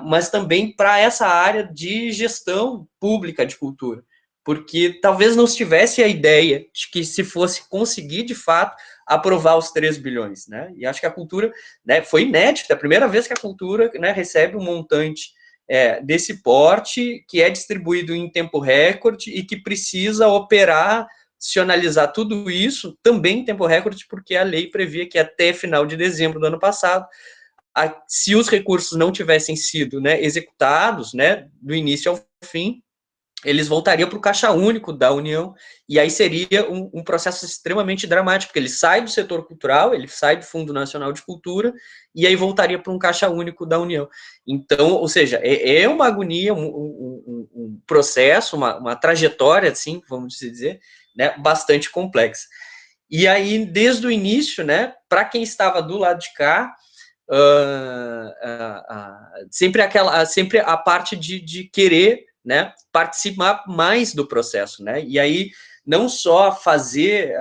Speaker 6: mas também para essa área de gestão pública de cultura, porque talvez não se tivesse a ideia de que se fosse conseguir, de fato, aprovar os 3 bilhões, né, e acho que a cultura, né, foi inédito, é a primeira vez que a cultura, né, recebe um montante desse porte, que é distribuído em tempo recorde e que precisa operacionalizar tudo isso também em tempo recorde, porque a lei previa que até final de dezembro do ano passado, se os recursos não tivessem sido, né, executados, né, do início ao fim, eles voltariam para o Caixa Único da União, e aí seria um processo extremamente dramático, porque ele sai do setor cultural, ele sai do Fundo Nacional de Cultura, e aí voltaria para um Caixa Único da União. Então, ou seja, é uma agonia, um processo, uma trajetória, assim, vamos dizer, né, bastante complexa. E aí, desde o início, né, para quem estava do lado de cá, sempre a parte de querer, né, participar mais do processo, né, e aí não só fazer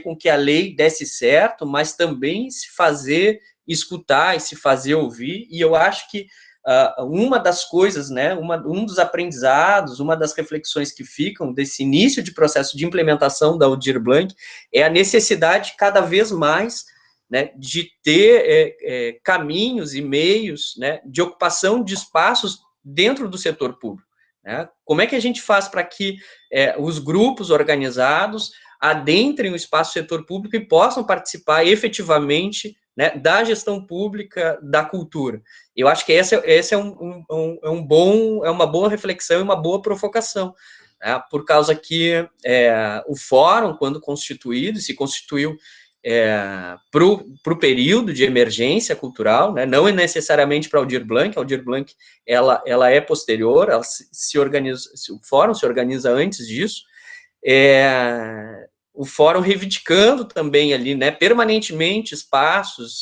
Speaker 6: com que a lei desse certo, mas também se fazer escutar e se fazer ouvir, e eu acho que uma das coisas, né, um dos aprendizados, uma das reflexões que ficam desse início de processo de implementação da Aldir Blanc é a necessidade cada vez mais, né, de ter caminhos e meios, né, de ocupação de espaços dentro do setor público. Né? Como é que a gente faz para que os grupos organizados adentrem o espaço do setor público e possam participar efetivamente, né, da gestão pública da cultura? Eu acho que essa é uma boa reflexão e uma boa provocação, né, por causa que o fórum, quando constituído, se constituiu para o período de emergência cultural, né, não é necessariamente para a Aldir Blanc ela é posterior, ela se organiza, o fórum se organiza antes disso, o fórum reivindicando também ali, né, permanentemente espaços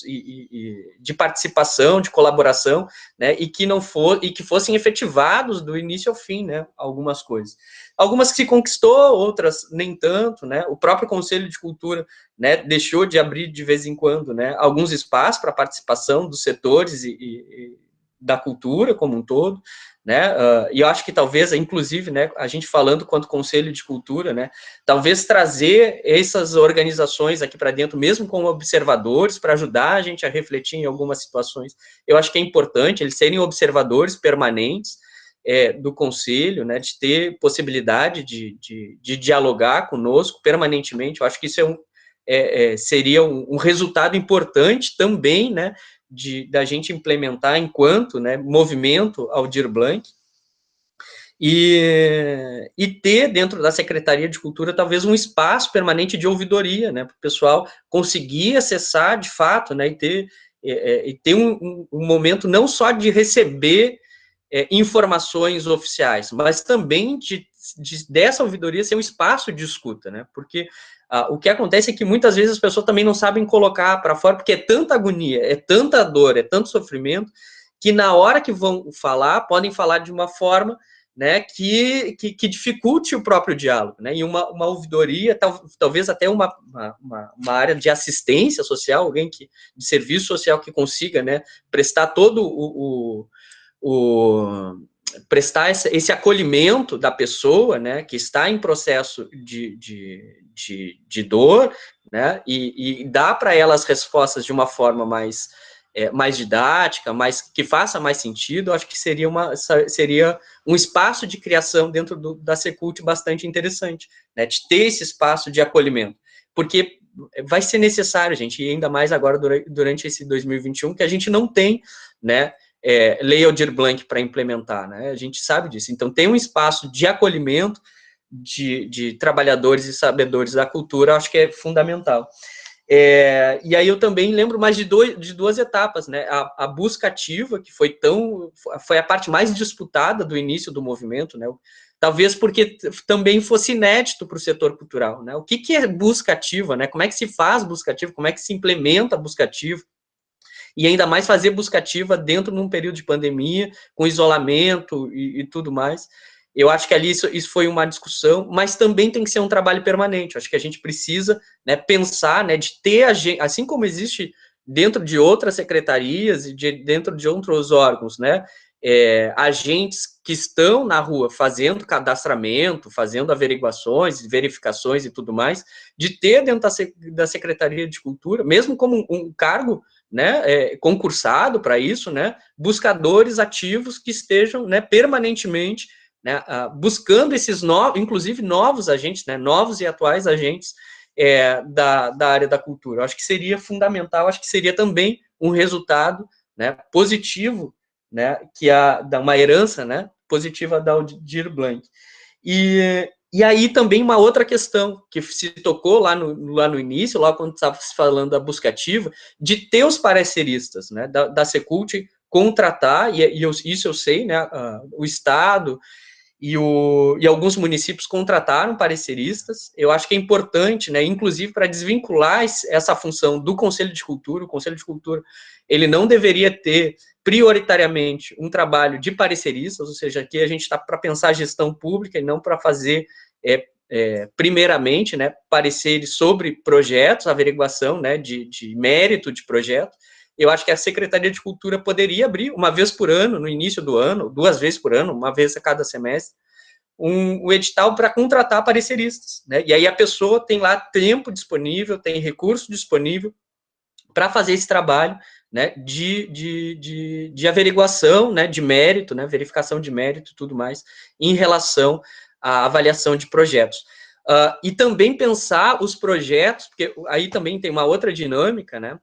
Speaker 6: de participação, de colaboração, né, e que fossem efetivados do início ao fim, né, algumas coisas. Algumas que se conquistou, outras nem tanto, né, o próprio Conselho de Cultura, né, deixou de abrir de vez em quando, né, alguns espaços para participação dos setores e da cultura como um todo, né, e eu acho que talvez, inclusive, né, a gente falando quanto Conselho de Cultura, né, talvez trazer essas organizações aqui para dentro, mesmo como observadores, para ajudar a gente a refletir em algumas situações, eu acho que é importante eles serem observadores permanentes do Conselho, né, de ter possibilidade de dialogar conosco permanentemente. Eu acho que isso seria um resultado importante também, né, da gente implementar enquanto, né, movimento Aldir Blanc, e ter dentro da Secretaria de Cultura talvez um espaço permanente de ouvidoria, né, para o pessoal conseguir acessar de fato, né, e ter um momento não só de receber informações oficiais, mas também dessa ouvidoria ser um espaço de escuta, né, porque o que acontece é que muitas vezes as pessoas também não sabem colocar para fora, porque é tanta agonia, é tanta dor, é tanto sofrimento, que na hora que vão falar, podem falar de uma forma, né, que dificulte o próprio diálogo, né, e uma ouvidoria, talvez até uma área de assistência social, alguém de serviço social que consiga, né, prestar todo prestar esse acolhimento da pessoa, né, que está em processo de dor, né, e dar para ela as respostas de uma forma mais didática, que faça mais sentido. Eu acho que seria um espaço de criação dentro da Secult bastante interessante, né, de ter esse espaço de acolhimento, porque vai ser necessário, gente, e ainda mais agora durante esse 2021, que a gente não tem, né, Lei Aldir Blanc para implementar, né? A gente sabe disso. Então, tem um espaço de acolhimento de trabalhadores e sabedores da cultura, acho que é fundamental. E aí eu também lembro mais de duas etapas, né? A busca ativa, que foi a parte mais disputada do início do movimento, né? Talvez porque também fosse inédito para o setor cultural, né? O que é busca ativa, né? Como é que se faz busca ativa? Como é que se implementa a busca ativa? E ainda mais fazer busca ativa dentro de um período de pandemia, com isolamento e tudo mais. Eu acho que ali isso foi uma discussão, mas também tem que ser um trabalho permanente. Eu acho que a gente precisa, né, pensar, né, de ter, assim como existe dentro de outras secretarias e dentro de outros órgãos, né, agentes que estão na rua fazendo cadastramento, fazendo averiguações, verificações e tudo mais, de ter dentro da Secretaria de Cultura, mesmo como um cargo, né, concursado para isso, né, buscadores ativos que estejam, né, permanentemente, né, buscando esses novos, inclusive novos agentes, né, novos e atuais agentes da área da cultura. Eu acho que seria fundamental, acho que seria também um resultado, né, positivo, né, que dá uma herança, né, positiva da Aldir Blanc. E aí também uma outra questão que se tocou lá no início, lá quando estava se falando da busca ativa, de ter os pareceristas, né, da Secult contratar, isso eu sei, né, o Estado e alguns municípios contrataram pareceristas. Eu acho que é importante, né, inclusive para desvincular essa função do Conselho de Cultura. O Conselho de Cultura, ele não deveria ter prioritariamente um trabalho de pareceristas, ou seja, aqui a gente está para pensar a gestão pública e não para fazer, primeiramente, né, pareceres sobre projetos, averiguação, né, de mérito de projeto. Eu acho que a Secretaria de Cultura poderia abrir, uma vez por ano, no início do ano, 2 vezes por ano, uma vez a cada semestre, um edital para contratar pareceristas, né? E aí a pessoa tem lá tempo disponível, tem recurso disponível para fazer esse trabalho, né, de averiguação, né, de mérito, né, verificação de mérito e tudo mais, em relação à avaliação de projetos. E também pensar os projetos, porque aí também tem uma outra dinâmica, né,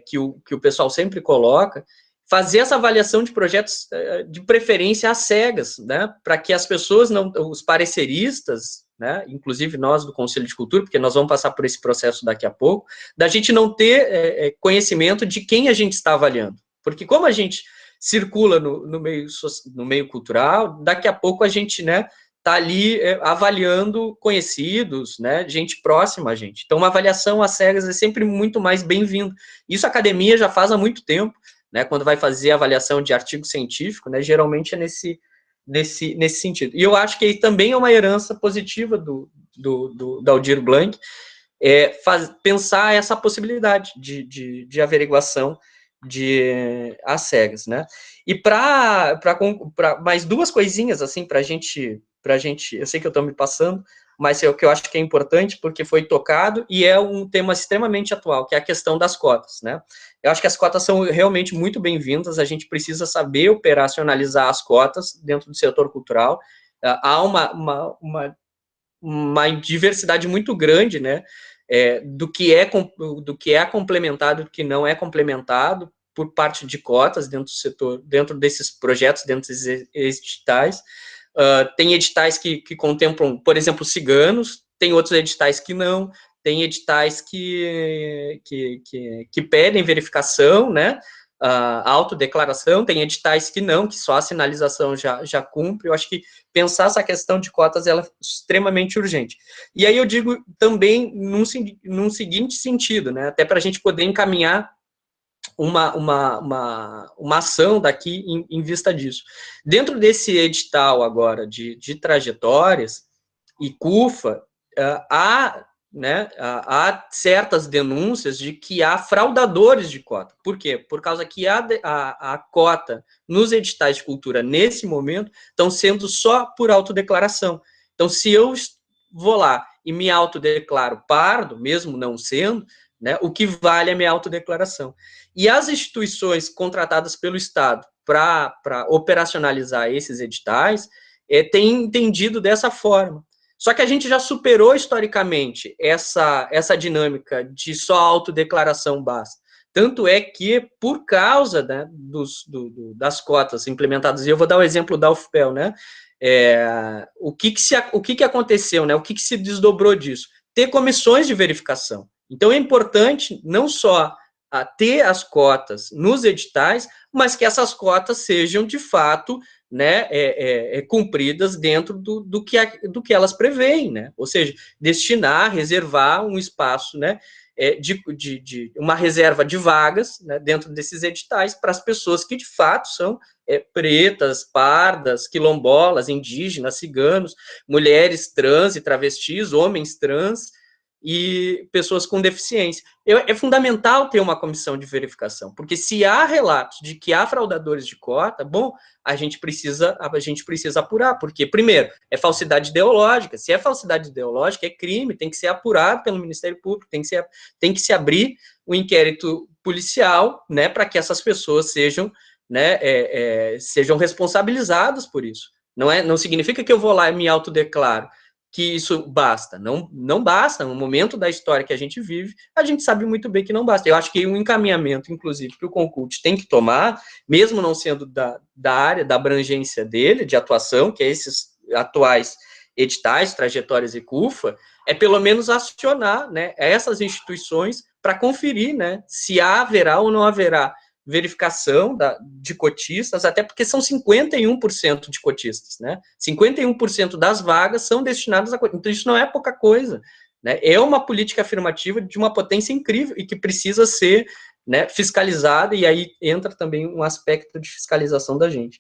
Speaker 6: que o pessoal sempre coloca, fazer essa avaliação de projetos de preferência às cegas, né, para que as pessoas, os pareceristas, né, inclusive nós do Conselho de Cultura, porque nós vamos passar por esse processo daqui a pouco, da gente não ter conhecimento de quem a gente está avaliando. Porque como a gente circula no meio cultural, daqui a pouco a gente, né, está ali avaliando conhecidos, né, gente próxima a gente. Então, uma avaliação às cegas é sempre muito mais bem-vindo. Isso a academia já faz há muito tempo, né, quando vai fazer avaliação de artigo científico, né, geralmente é nesse sentido. E eu acho que aí também é uma herança positiva da Aldir Blanc, pensar essa possibilidade de averiguação às cegas, né? E para mais 2 coisinhas, assim, para a gente, eu sei que eu estou me passando, mas é o que eu acho que é importante, porque foi tocado, e é um tema extremamente atual, que é a questão das cotas, né? Eu acho que as cotas são realmente muito bem-vindas, a gente precisa saber operacionalizar as cotas dentro do setor cultural. Há uma diversidade muito grande, né, do que é complementado e do que não é complementado por parte de cotas dentro do setor, dentro desses projetos, dentro desses editais. Tem editais que contemplam, por exemplo, ciganos, tem outros editais que não, tem editais que pedem verificação, né, autodeclaração, tem editais que não, que só a sinalização já cumpre. Eu acho que pensar essa questão de cotas ela é extremamente urgente. E aí eu digo também num seguinte sentido, né, até para a gente poder encaminhar uma ação daqui em vista disso. Dentro desse edital agora de trajetórias e CUFA, há certas denúncias de que há fraudadores de cota. Por quê? Por causa que a cota nos editais de cultura, nesse momento, estão sendo só por autodeclaração. Então, se eu vou lá e me autodeclaro pardo, mesmo não sendo, né, o que vale é a minha autodeclaração. E as instituições contratadas pelo Estado para operacionalizar esses editais têm entendido dessa forma. Só que a gente já superou historicamente essa dinâmica de só autodeclaração basta. Tanto é que, por causa, né, das cotas implementadas, e eu vou dar o exemplo da UFPEL, né, o que aconteceu, né, o que se desdobrou disso? Ter comissões de verificação. Então, é importante não só ter as cotas nos editais, mas que essas cotas sejam, de fato, né, cumpridas dentro do que elas preveem, né? Ou seja, destinar, reservar um espaço, né, de uma reserva de vagas, né, dentro desses editais para as pessoas que, de fato, são pretas, pardas, quilombolas, indígenas, ciganos, mulheres trans e travestis, homens trans, e pessoas com deficiência. É fundamental ter uma comissão de verificação, porque se há relatos de que há fraudadores de cota, bom, a gente precisa apurar, porque, primeiro, é falsidade ideológica. Se é falsidade ideológica, é crime, tem que ser apurado pelo Ministério Público, tem que se abrir um inquérito policial, né, para que essas pessoas sejam, né, sejam responsabilizadas por isso. Não significa que eu vou lá e me autodeclaro que isso basta. Não basta. No momento da história que a gente vive, a gente sabe muito bem que não basta. Eu acho que um encaminhamento, inclusive, que o Concult tem que tomar, mesmo não sendo da área, da abrangência dele, de atuação, que é esses atuais editais, trajetórias e CUFA, é pelo menos acionar, né, essas instituições para conferir, né, se haverá ou não haverá verificação de cotistas, até porque são 51% de cotistas, né? 51% das vagas são destinadas a cotistas. Então, isso não é pouca coisa, né? É uma política afirmativa de uma potência incrível e que precisa ser, né, fiscalizada, e aí entra também um aspecto de fiscalização da gente.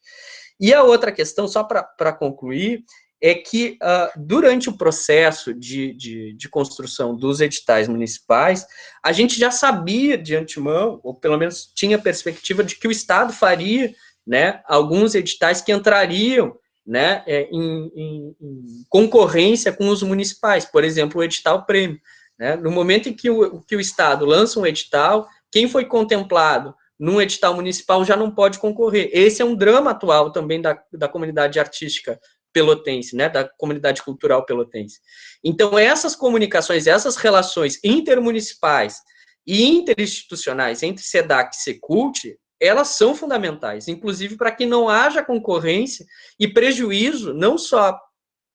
Speaker 6: E a outra questão, só para concluir, é que durante o processo de construção dos editais municipais, a gente já sabia de antemão, ou pelo menos tinha perspectiva de que o Estado faria, né, alguns editais que entrariam, né, em concorrência com os municipais, por exemplo, o edital prêmio. Né? No momento em que o Estado lança um edital, quem foi contemplado num edital municipal já não pode concorrer. Esse é um drama atual também da comunidade artística pelotense, né, da comunidade cultural pelotense. Então, essas comunicações, essas relações intermunicipais e interinstitucionais entre SEDAC e Secult, elas são fundamentais, inclusive para que não haja concorrência e prejuízo, não só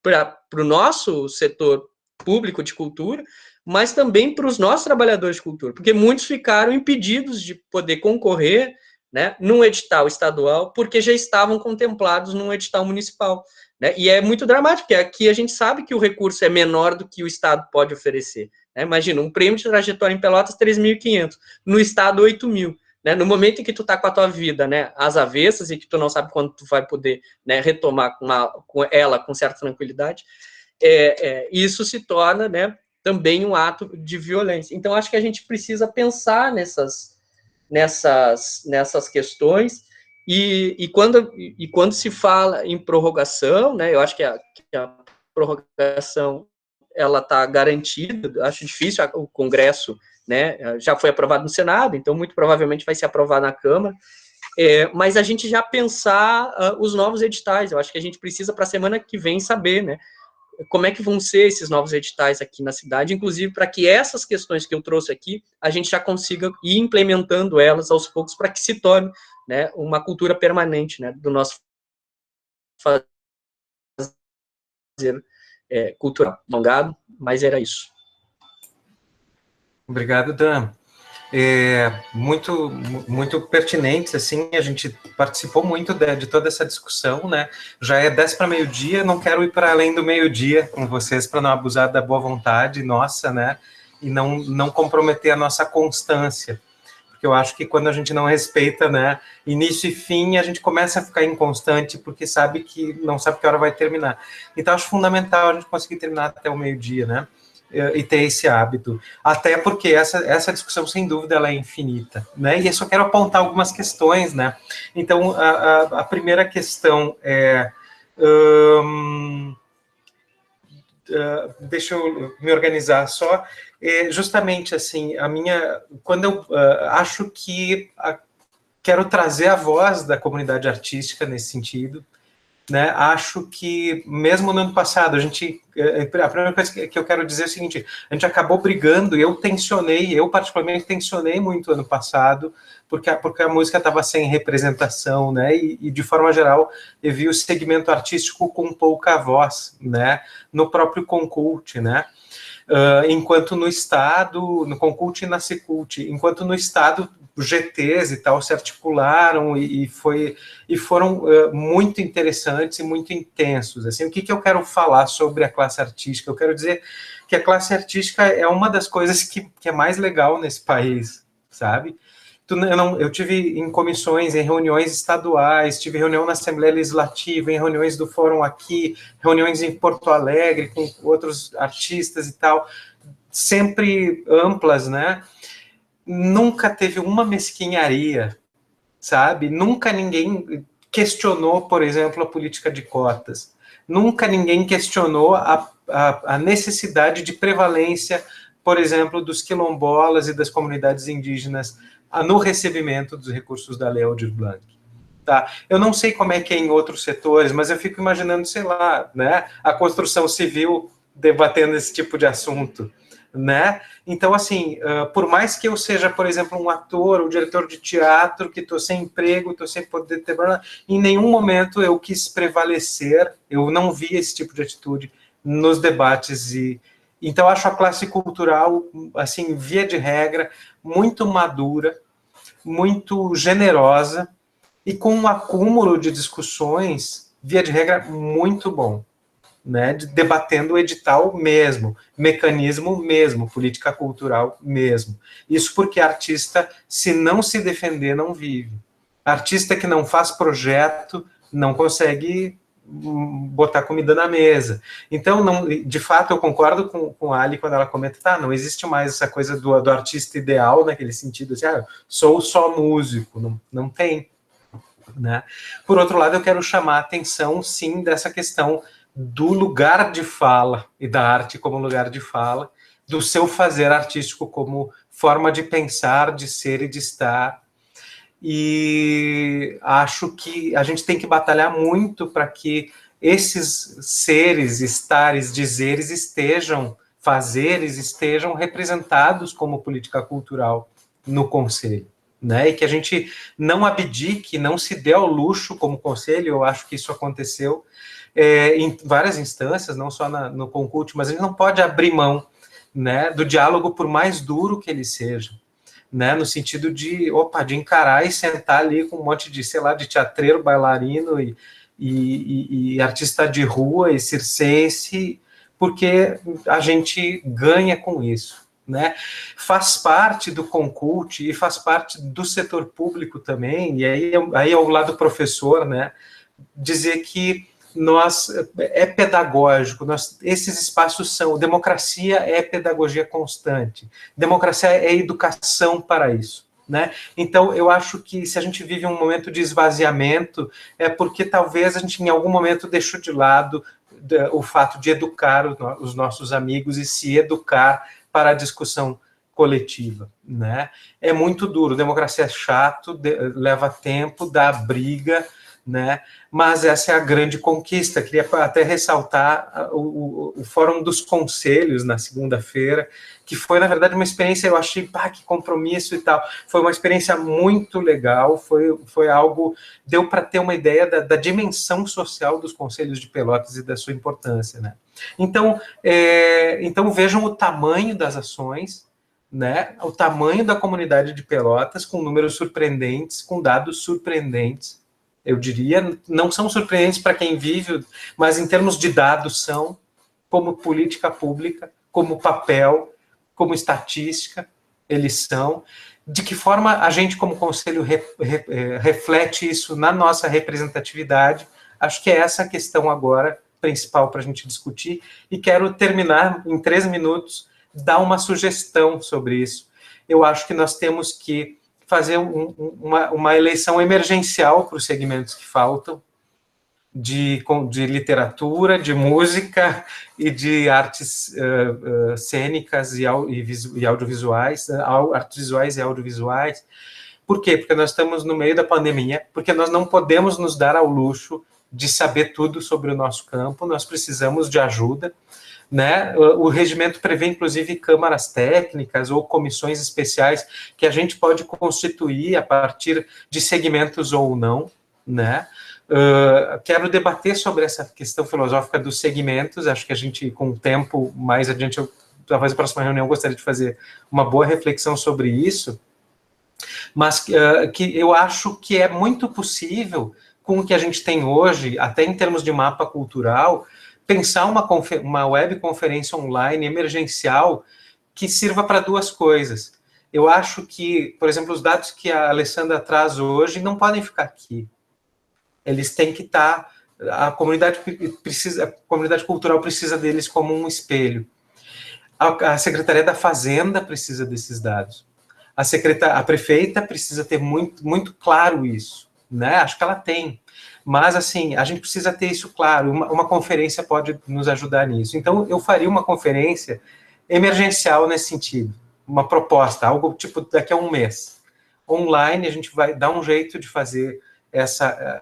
Speaker 6: para o nosso setor público de cultura, mas também para os nossos trabalhadores de cultura, porque muitos ficaram impedidos de poder concorrer, né, num edital estadual, porque já estavam contemplados num edital municipal. Né? E é muito dramático, porque aqui a gente sabe que o recurso é menor do que o Estado pode oferecer. Né? Imagina, um prêmio de trajetória em Pelotas, 3.500, no Estado, 8.000. Né? No momento em que tu está com a tua vida, né, às avessas, e que tu não sabe quando tu vai poder, né, retomar com ela com certa tranquilidade, isso se torna, né, também um ato de violência. Então, acho que a gente precisa pensar nessas questões. E quando se fala em prorrogação, né, eu acho que a prorrogação ela está garantida. Acho difícil, o Congresso, né, já foi aprovado no Senado, então muito provavelmente vai se aprovar na Câmara, mas a gente já pensar os novos editais. Eu acho que a gente precisa para a semana que vem saber, né, como é que vão ser esses novos editais aqui na cidade, inclusive para que essas questões que eu trouxe aqui, a gente já consiga ir implementando elas aos poucos para que se torne, né, uma cultura permanente, né, do nosso fazer cultural. Alongado, mas era isso.
Speaker 2: Obrigado, Dan. Muito pertinentes, assim, a gente participou muito de toda essa discussão, né? Já é 10 para meio-dia, não quero ir para além do meio-dia com vocês para não abusar da boa vontade nossa, né? E não comprometer a nossa constância. Porque eu acho que quando a gente não respeita, né, início e fim, a gente começa a ficar inconstante porque não sabe que hora vai terminar. Então, acho fundamental a gente conseguir terminar até o meio-dia, né? E ter esse hábito, até porque essa discussão, sem dúvida, ela é infinita, né, e eu só quero apontar algumas questões, né, então, a primeira questão deixa eu me organizar só, justamente, assim, quando eu acho que quero trazer a voz da comunidade artística nesse sentido, né, acho que mesmo no ano passado, a primeira coisa que eu quero dizer é o seguinte: a gente acabou brigando, eu particularmente tensionei muito ano passado, porque a música estava sem representação, né, e de forma geral eu vi o segmento artístico com pouca voz, né, no próprio Concult, né, enquanto no Estado, no Concult e na Secult, enquanto no Estado GTs e tal se articularam e foram muito interessantes e muito intensos. Assim, o que eu quero falar sobre a classe artística? Eu quero dizer que a classe artística é uma das coisas que é mais legal nesse país, sabe? Eu tive em comissões, em reuniões estaduais, tive reunião na Assembleia Legislativa, em reuniões do Fórum aqui, reuniões em Porto Alegre com outros artistas e tal, sempre amplas, né? Nunca teve uma mesquinharia, sabe? Nunca ninguém questionou, por exemplo, a política de cotas. Nunca ninguém questionou a necessidade de prevalência, por exemplo, dos quilombolas e das comunidades indígenas no recebimento dos recursos da Lei Aldir Blanc. Tá? Eu não sei como é que é em outros setores, mas eu fico imaginando, sei lá, né, a construção civil debatendo esse tipo de assunto, né? Então, assim, por mais que eu seja, por exemplo, um ator ou diretor de teatro, que estou sem emprego, estou sem poder ter... Em nenhum momento eu quis prevalecer, eu não vi esse tipo de atitude nos debates. Então, acho a classe cultural, assim, via de regra, muito madura, muito generosa, e com um acúmulo de discussões, via de regra, muito bom. Né, debatendo o edital mesmo, mecanismo mesmo, política cultural mesmo. Isso porque artista, se não se defender, não vive. Artista que não faz projeto, não consegue botar comida na mesa. Então, não, de fato, eu concordo com a Ali quando ela comenta, tá, não existe mais essa coisa do artista ideal, naquele sentido, assim, sou só músico, não tem. Né? Por outro lado, eu quero chamar a atenção, sim, dessa questão do lugar de fala e da arte como lugar de fala, do seu fazer artístico como forma de pensar, de ser e de estar. E acho que a gente tem que batalhar muito para que esses seres, estares, dizeres fazeres estejam representados como política cultural no Conselho. Né, e que a gente não abdique, não se dê ao luxo como Conselho, eu acho que isso aconteceu em várias instâncias, não só no Concult, mas a gente não pode abrir mão, né, do diálogo, por mais duro que ele seja, né, no sentido de encarar e sentar ali com um monte de, sei lá, de teatreiro, bailarino e artista de rua e circense, porque a gente ganha com isso. Né? Faz parte do Concult e faz parte do setor público também, e aí ao lado do professor, né, dizer que é pedagógico, esses espaços são, democracia é pedagogia constante, democracia é educação para isso. Né? Então, eu acho que se a gente vive um momento de esvaziamento, é porque talvez a gente em algum momento deixou de lado o fato de educar os nossos amigos e se educar para a discussão coletiva, né? É muito duro, democracia é chato, leva tempo, dá briga, né? Mas essa é a grande conquista. Queria até ressaltar o Fórum dos Conselhos na segunda-feira, que foi, na verdade, uma experiência, eu achei, que compromisso e tal. Foi uma experiência muito legal, foi algo, deu para ter uma ideia da dimensão social dos Conselhos de Pelotas e da sua importância, né? Então vejam o tamanho das ações, né? O tamanho da comunidade de Pelotas, com números surpreendentes, com dados surpreendentes, eu diria, não são surpreendentes para quem vive, mas em termos de dados são, como política pública, como papel, como estatística, eles são. De que forma a gente, como Conselho, reflete isso na nossa representatividade? Acho que é essa a questão agora principal para a gente discutir, e quero terminar em 3 minutos, dar uma sugestão sobre isso. Eu acho que nós temos que fazer uma eleição emergencial para os segmentos que faltam, de literatura, de música e de artes cênicas e audiovisuais, artes visuais e audiovisuais. Por quê? Porque nós estamos no meio da pandemia, porque nós não podemos nos dar ao luxo de saber tudo sobre o nosso campo, nós precisamos de ajuda, né? O regimento prevê, inclusive, câmaras técnicas ou comissões especiais que a gente pode constituir a partir de segmentos ou não, né? Quero debater sobre essa questão filosófica dos segmentos, acho que a gente, com o tempo, mais adiante, talvez na próxima reunião, gostaria de fazer uma boa reflexão sobre isso, mas que eu acho que é muito possível, com o que a gente tem hoje, até em termos de mapa cultural, pensar uma webconferência online emergencial que sirva para 2 coisas. Eu acho que, por exemplo, os dados que a Alessandra traz hoje não podem ficar aqui. Eles têm que estar... A comunidade cultural precisa deles como um espelho. A Secretaria da Fazenda precisa desses dados. A prefeita precisa ter muito claro isso, né? Acho que ela tem. Mas, assim, a gente precisa ter isso claro. Uma conferência pode nos ajudar nisso. Então, eu faria uma conferência emergencial nesse sentido. Uma proposta, algo tipo daqui a um mês. Online, a gente vai dar um jeito de fazer essa...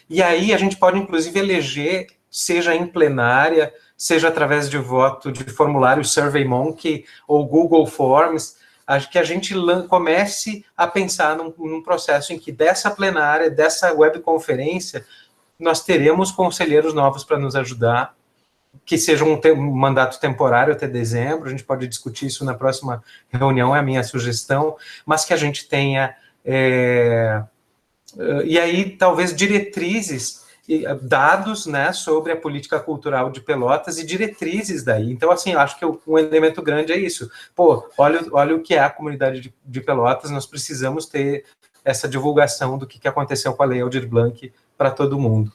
Speaker 2: E aí, a gente pode, inclusive, eleger, seja em plenária, seja através de voto de formulário SurveyMonkey ou Google Forms, que a gente comece a pensar num processo em que dessa plenária, dessa webconferência, nós teremos conselheiros novos para nos ajudar, que seja um mandato temporário até dezembro, a gente pode discutir isso na próxima reunião, é a minha sugestão, mas que a gente tenha, e aí talvez diretrizes, dados, né, sobre a política cultural de Pelotas e diretrizes daí. Então, assim, acho que um elemento grande é isso. Pô, olha o que é a comunidade de Pelotas, nós precisamos ter essa divulgação do que aconteceu com a Lei Aldir Blanc para todo mundo.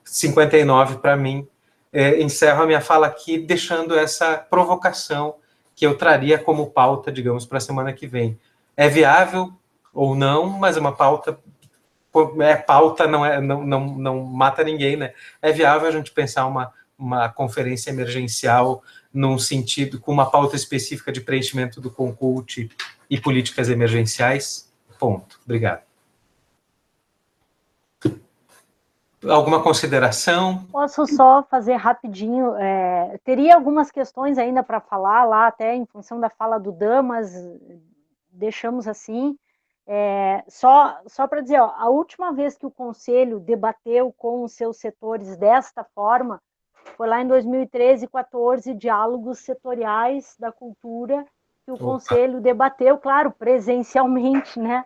Speaker 2: 59, para mim, encerro a minha fala aqui, deixando essa provocação que eu traria como pauta, digamos, para a semana que vem. É viável ou não, mas é uma pauta... pauta não mata ninguém, né? É viável a gente pensar uma conferência emergencial num sentido, com uma pauta específica de preenchimento do Concult e políticas emergenciais? Ponto. Obrigado. Alguma consideração?
Speaker 4: Posso só fazer rapidinho, teria algumas questões ainda para falar lá, até em função da fala do Dan, mas deixamos assim. Só para dizer, a última vez que o Conselho debateu com os seus setores desta forma foi lá em 2013 e 2014, diálogos setoriais da cultura, que o Conselho debateu, claro, presencialmente, né,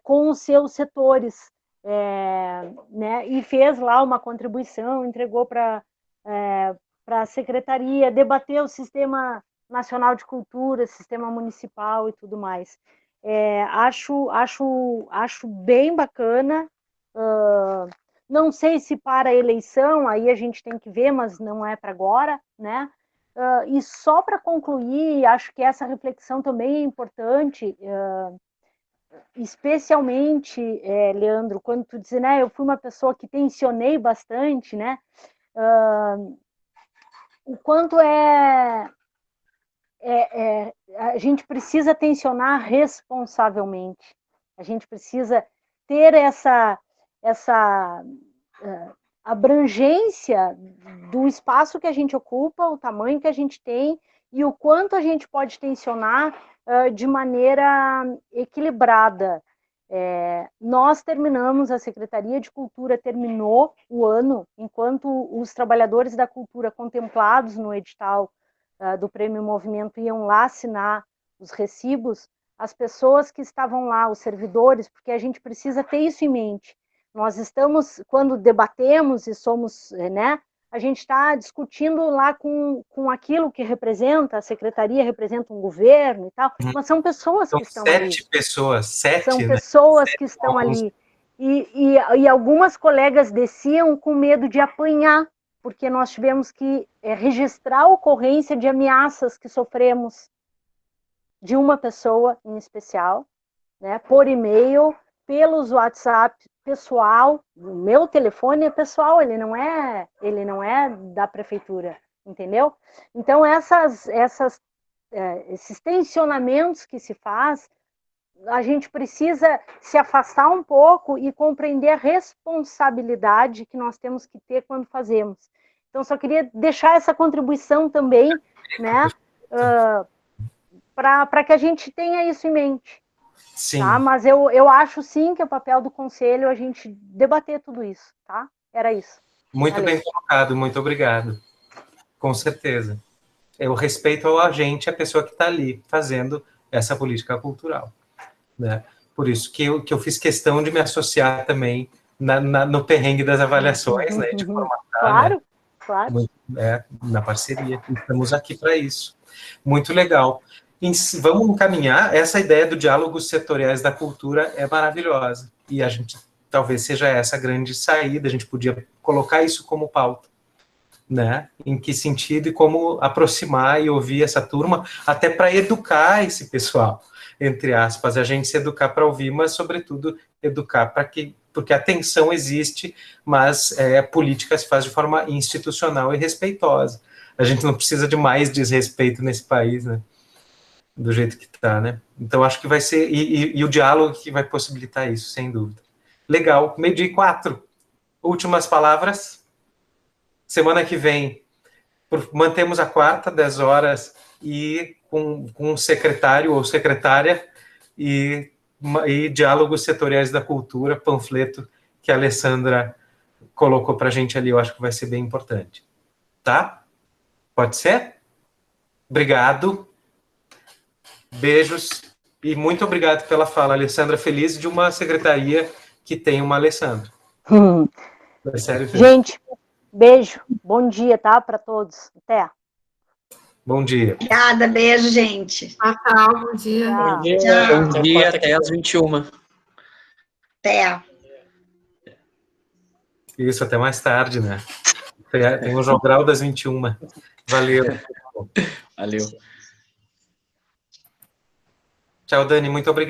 Speaker 4: com os seus setores, né, e fez lá uma contribuição, entregou para a Secretaria, debateu o Sistema Nacional de Cultura, Sistema Municipal e tudo mais. Acho bem bacana, não sei se para a eleição, aí a gente tem que ver, mas não é para agora, né? E só para concluir, acho que essa reflexão também é importante, especialmente, Leandro, quando tu diz, né, eu fui uma pessoa que tensionei bastante, né? O quanto a gente precisa tensionar responsavelmente, a gente precisa ter essa abrangência do espaço que a gente ocupa, o tamanho que a gente tem e o quanto a gente pode tensionar de maneira equilibrada. Nós terminamos, a Secretaria de Cultura terminou o ano, enquanto os trabalhadores da cultura contemplados no edital do Prêmio Movimento iam lá assinar os recibos, as pessoas que estavam lá, os servidores, porque a gente precisa ter isso em mente. Nós estamos, quando debatemos e somos, né, a gente está discutindo lá com aquilo que representa, a secretaria representa um governo e tal, mas são pessoas que estão ali. São pessoas que estão ali. E algumas colegas desciam com medo de apanhar, porque nós tivemos que registrar a ocorrência de ameaças que sofremos de uma pessoa em especial, né, por e-mail, pelos WhatsApp pessoal. O meu telefone é pessoal, ele não é da prefeitura, entendeu? Então, esses tensionamentos que se faz, a gente precisa se afastar um pouco e compreender a responsabilidade que nós temos que ter quando fazemos. Então, só queria deixar essa contribuição também, né, para que a gente tenha isso em mente.
Speaker 2: Sim.
Speaker 4: Tá? Mas eu acho, sim, que é o papel do Conselho a gente debater tudo isso, tá? Era isso.
Speaker 2: Muito bem colocado, muito obrigado. Com certeza. Eu respeito ao agente, a pessoa que está ali fazendo essa política cultural, né? Por isso que eu fiz questão de me associar também no perrengue das avaliações, né? De formatar,
Speaker 4: claro,
Speaker 2: né?
Speaker 4: Claro.
Speaker 2: Na parceria. Estamos aqui para isso. Muito legal. Vamos encaminhar. Essa ideia do diálogos setoriais da cultura é maravilhosa. E a gente talvez seja essa a grande saída. A gente podia colocar isso como pauta. né? Em que sentido e como aproximar e ouvir essa turma, até para educar esse pessoal, entre aspas, a gente se educar para ouvir, mas, sobretudo, educar para que, porque a tensão existe, mas a política se faz de forma institucional e respeitosa. A gente não precisa de mais desrespeito nesse país, né? Do jeito que está, né? Então, acho que vai ser, e o diálogo que vai possibilitar isso, sem dúvida. Legal, 12:04. Últimas palavras. Semana que vem, mantemos a quarta, 10 horas, e com um secretário ou secretária, e diálogos setoriais da cultura, panfleto que a Alessandra colocou para a gente ali, eu acho que vai ser bem importante. Tá? Pode ser? Obrigado. Beijos. E muito obrigado pela fala, Alessandra. Feliz de uma secretaria que tem uma Alessandra. Sério,
Speaker 4: gente, beijo. Bom dia, tá? Para todos. Até.
Speaker 2: Bom dia.
Speaker 3: Obrigada, beijo, gente.
Speaker 1: Tchau, bom dia.
Speaker 6: Bom dia, bom dia, até às 21.
Speaker 3: Até.
Speaker 2: Isso, até mais tarde, né? Tem o Jogral das 21. Valeu.
Speaker 6: Valeu.
Speaker 2: Tchau, Dani, muito obrigado.